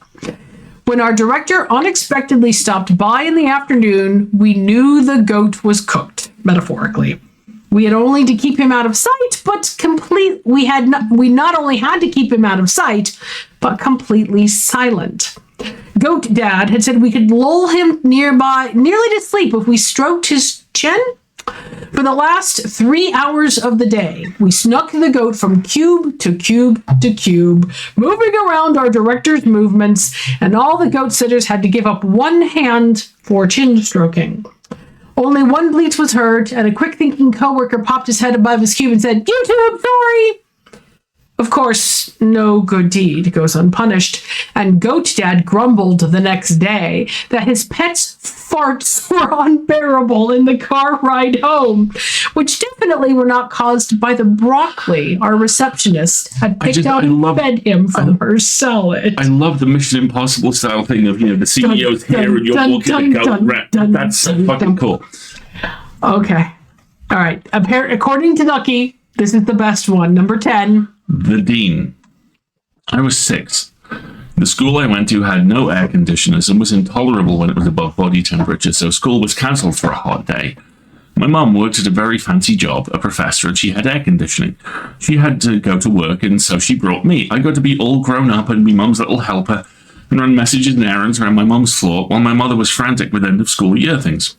When our director unexpectedly stopped by in the afternoon, we knew the goat was cooked, metaphorically. We had only to keep him out of sight, but we not only had to keep him out of sight, but completely silent. Goat Dad had said we could lull him nearly to sleep if we stroked his chin. For the last 3 hours of the day, we snuck the goat from cube to cube to cube, moving around our director's movements, and all the goat sitters had to give up one hand for chin stroking. Only one bleat was heard, and a quick-thinking coworker popped his head above his cube and said, "You too, I'm sorry!" Of course, no good deed goes unpunished, and Goat Dad grumbled the next day that his pet's farts were unbearable in the car ride home, which definitely were not caused by the broccoli our receptionist had picked out and fed him from her salad. I love the Mission Impossible style thing of, the CEO's here and you're walking the goat rat. That's so fucking cool. Okay. All right. According to Ducky, this is the best one. Number 10. The Dean. I was 6. The school I went to had no air conditioners and was intolerable when it was above body temperature, so school was cancelled for a hot day. My mum worked at a very fancy job, a professor, and she had air conditioning. She had to go to work, and so she brought me. I got to be all grown up and be mum's little helper and run messages and errands around my mum's floor while my mother was frantic with end of school year things.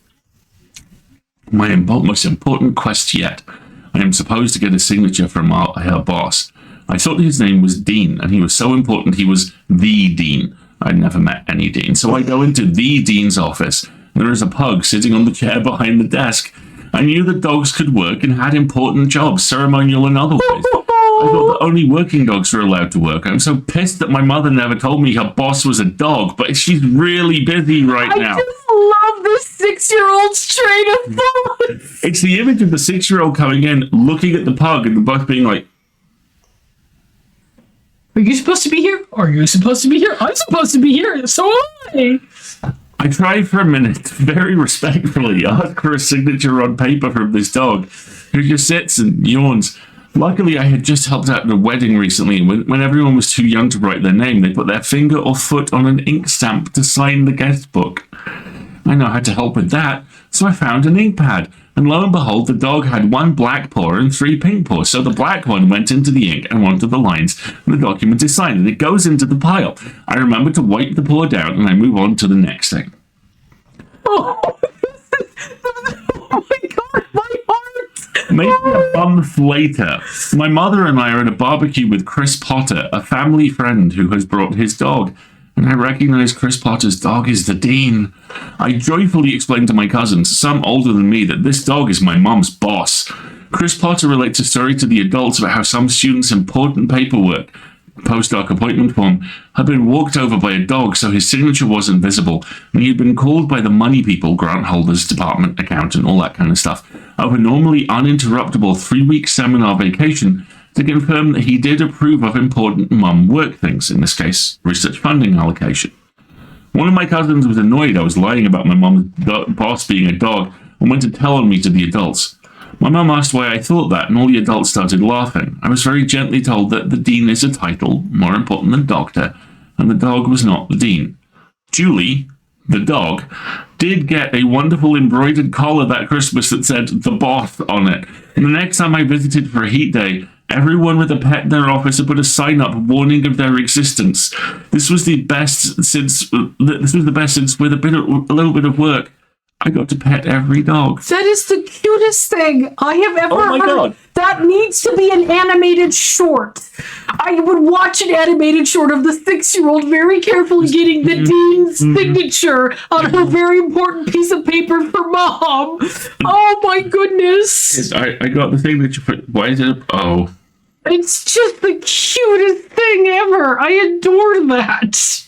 My most important quest yet. I am supposed to get a signature from her boss. I thought his name was Dean, and he was so important he was the Dean. I'd never met any Dean. So I go into the Dean's office. There is a pug sitting on the chair behind the desk. I knew that dogs could work and had important jobs, ceremonial and otherwise. I thought that only working dogs were allowed to work. I'm so pissed that my mother never told me her boss was a dog, but she's really busy now. I just love this 6-year-old's train of thought. It's the image of the 6-year-old coming in, looking at the pug, and the pug being like, are you supposed to be here? Are you supposed to be here? I'm supposed to be here. So am I. I tried for a minute, very respectfully, ask for a signature on paper from this dog, who just sits and yawns. Luckily, I had just helped out at a wedding recently, and when everyone was too young to write their name, they put their finger or foot on an ink stamp to sign the guest book. I know how to help with that, so I found an ink pad. And lo and behold, the dog had 1 black paw and 3 pink paws. So the black one went into the ink and onto the lines, and the document is signed, and it goes into the pile. I remember to wipe the paw down, and I move on to the next thing. Oh my God, my heart! Maybe a month later, my mother and I are at a barbecue with Chris Potter, a family friend who has brought his dog. And I recognize Chris Potter's dog is the Dean. I joyfully explained to my cousins, some older than me, that this dog is my mom's boss. Chris Potter relates a story to the adults about how some students' important paperwork, postdoc appointment form, had been walked over by a dog so his signature wasn't visible, and he had been called by the money people, grant holders, department, accountant, all that kind of stuff, over a normally uninterruptible 3-week seminar vacation to confirm that he did approve of important mum work things, in this case, research funding allocation. One of my cousins was annoyed I was lying about my mum's boss being a dog and went to tell on me to the adults. My mum asked why I thought that, and all the adults started laughing. I was very gently told that the Dean is a title, more important than doctor, and the dog was not the Dean. Julie, the dog, did get a wonderful embroidered collar that Christmas that said "The Boss" on it. And the next time I visited for a heat day, everyone with a pet in their office had put a sign up warning of their existence. This was the best since with a little bit of work, I got to pet every dog. That is the cutest thing I have ever heard. God. That needs to be an animated short. I would watch an animated short of the 6-year-old very carefully getting the Dean's signature on her very important piece of paper for mom. Oh my goodness. I got the thing that you put. Why is it? Oh. It's just the cutest thing ever. I adore that.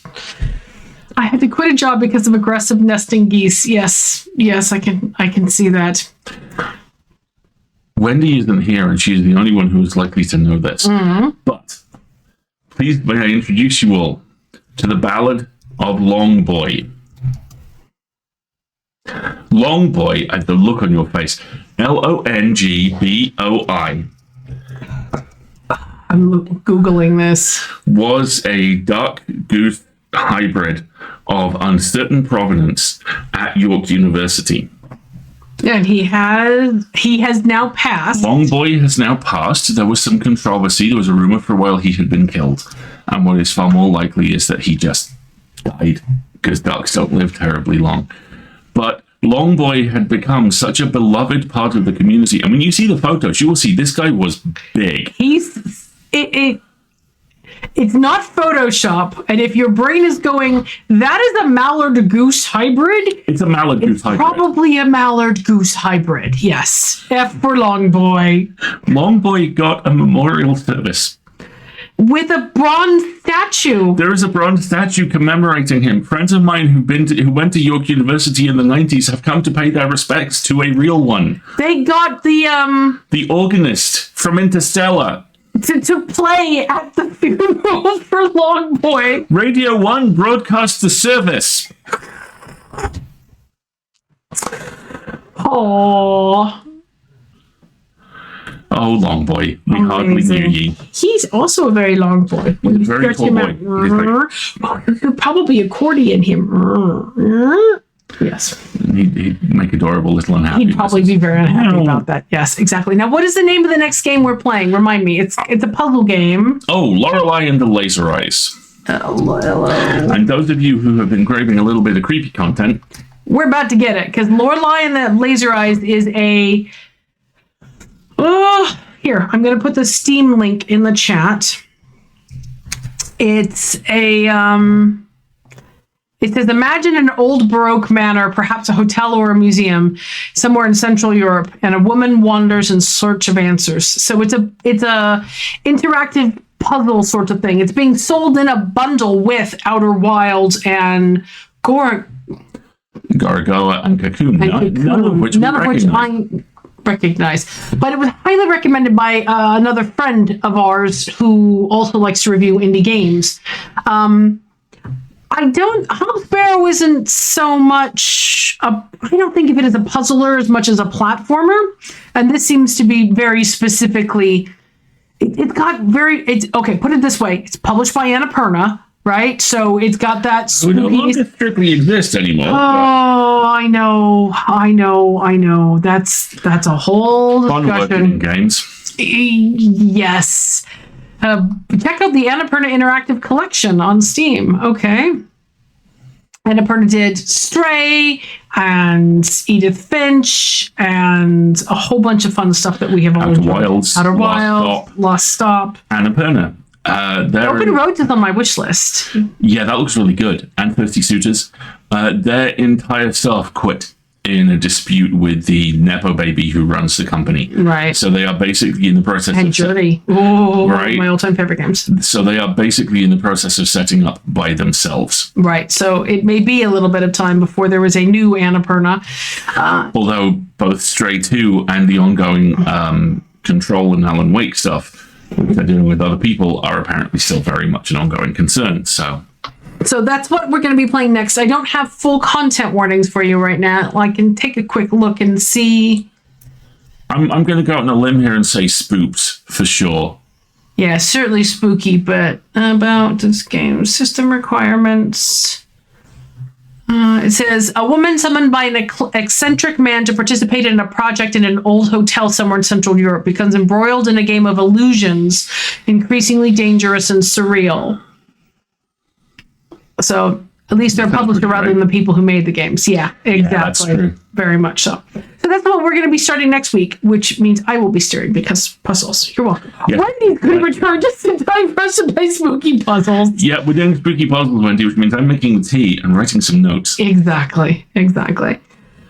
I had to quit a job because of aggressive nesting geese. Yes, I can see that. Wendy isn't here, and she's the only one who is likely to know this. Mm-hmm. But please, may I introduce you all to the Ballad of Long Boy. Long Boy, the look on your face. Longboi. I'm Googling this. Was a duck goose hybrid of uncertain provenance at York University. And he has now passed. Long Boy has now passed. There was some controversy. There was a rumor for a while he had been killed. And what is far more likely is that he just died, because ducks don't live terribly long. But Long Boy had become such a beloved part of the community. And when you see the photos, you will see this guy was big. It's not Photoshop, and if your brain is going, that is a mallard goose hybrid. It's a mallard goose hybrid. Probably a mallard goose hybrid. Yes. F for Long Boy. Long Boy got a memorial service with a bronze statue. There is a bronze statue commemorating him. Friends of mine who went to York University in the 90s have come to pay their respects to a real one. They got the organist from Interstellar to play at the funeral for Long Boy. Radio 1 broadcast the service. Oh, Long Boy, we hardly knew ye. He's also a very long boy. He's a very tall boy. Could probably accordion him. Yes. He'd make adorable little unhappy. He'd probably be very unhappy about that. Yes, exactly. Now, what is the name of the next game we're playing? Remind me. It's a puzzle game. Oh, Lorelei and the Laser Eyes. Hello. And those of you who have been craving a little bit of creepy content, we're about to get it, because Lorelei and the Laser Eyes is a... Here, I'm going to put the Steam link in the chat. It's a... It says, imagine an old Baroque manor, perhaps a hotel or a museum, somewhere in Central Europe, and a woman wanders in search of answers. So it's a interactive puzzle sort of thing. It's being sold in a bundle with Outer Wilds and Garagoa and Cocoon, none of which I recognize. But it was highly recommended by another friend of ours who also likes to review indie games. House Sparrow isn't so much I don't think of it as a puzzler as much as a platformer. And this seems to be very specifically, okay, put it this way. It's published by Annapurna, right? So it's got that spooky... We no longer strictly exist anymore. Oh, I know. That's a whole discussion. Fun working games. Yes. Check out the Annapurna Interactive Collection on Steam. Okay. Annapurna did Stray and Edith Finch and a whole bunch of fun stuff that we have all enjoyed. Outer Wilds, Lost Stop. Annapurna. Open Roads is on my wish list. Yeah, that looks really good. And Thirsty Suitors. Their entire staff quit in a dispute with the Nepo baby who runs the company. Right. So they are basically in the process of... Journey. Oh, right? My all-time favorite games. So they are basically in the process of setting up by themselves. Right. So it may be a little bit of time before there is a new Annapurna. Although both Stray 2 and the ongoing Control and Alan Wake stuff, which they're doing with other people, are apparently still very much an ongoing concern. So that's what we're going to be playing next. I don't have full content warnings for you right now. I can take a quick look and see. I'm going to go out on a limb here and say spooks for sure. Yeah, certainly spooky, but about this game system requirements. It says, a woman summoned by an eccentric man to participate in a project in an old hotel somewhere in Central Europe becomes embroiled in a game of illusions, increasingly dangerous and surreal. So at least they're publisher rather than the people who made the games. Yeah, exactly. Yeah, that's true. Very much so. So that's what we're going to be starting next week, which means I will be steering because puzzles. You're welcome. Yeah. Wendy's going to return just in time for us to play spooky puzzles. Yeah, we're doing spooky puzzles, Wendy, which means I'm making the tea and writing some notes. Exactly.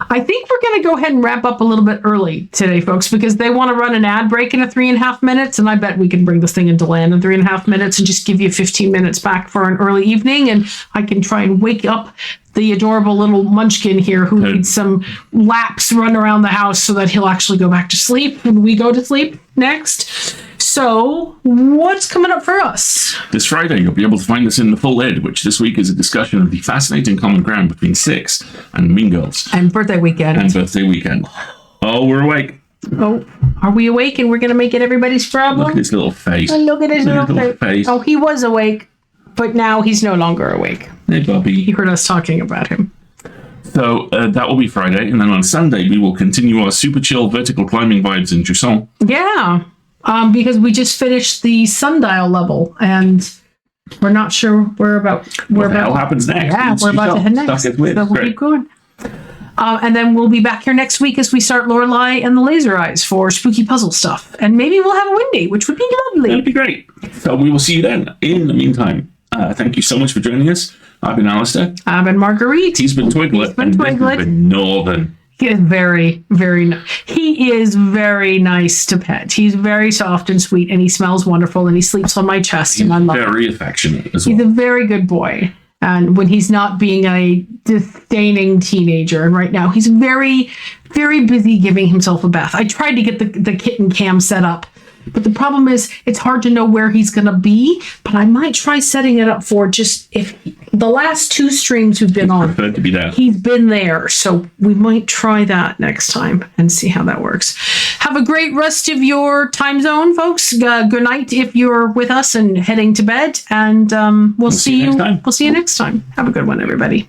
I think we're going to go ahead and wrap up a little bit early today, folks, because they want to run an ad break in 3.5 minutes, and I bet we can bring this thing into land in 3.5 minutes and just give you 15 minutes back for an early evening, and I can try and wake up the adorable little munchkin here who needs some laps run around the house so that he'll actually go back to sleep when we go to sleep next. So, what's coming up for us? This Friday, you'll be able to find us in The Full Ed, which this week is a discussion of the fascinating common ground between Six and Mean Girls. And Birthday Weekend. Oh, we're awake. Oh, are we awake and we're going to make it everybody's problem? Look at his little face. Oh, look at his little face. Oh, he was awake, but now he's no longer awake. Hey, Bobby. You heard us talking about him. So that will be Friday. And then on Sunday, we will continue our super chill vertical climbing vibes in Jusson. Yeah. Because we just finished the sundial level, and we're not sure what the hell happens next. Yeah, we're about to head next. So we'll keep going. And then we'll be back here next week as we start Lorelei and the Laser Eyes for spooky puzzle stuff. And maybe we'll have a Wendy, which would be lovely. That'd be great. So we will see you then. In the meantime, thank you so much for joining us. I've been Alistair. I've been Marguerite. He's been Twiglet. He's been Twiglet. Northern. He is very, very nice. He is very nice to pet. He's very soft and sweet, and he smells wonderful, and he sleeps on my chest, and I love him. Very affectionate as well. He's a very good boy. And when he's not being a disdaining teenager, and right now he's very, very busy giving himself a bath. I tried to get the kitten cam set up, but the problem is it's hard to know where he's going to be. But I might try setting it up for just the last 2 streams we've been on. To be there. He's been there, so we might try that next time and see how that works. Have a great rest of your time zone, folks. Good night if you're with us and heading to bed, and we'll see you. We'll see you next time. Have a good one, everybody.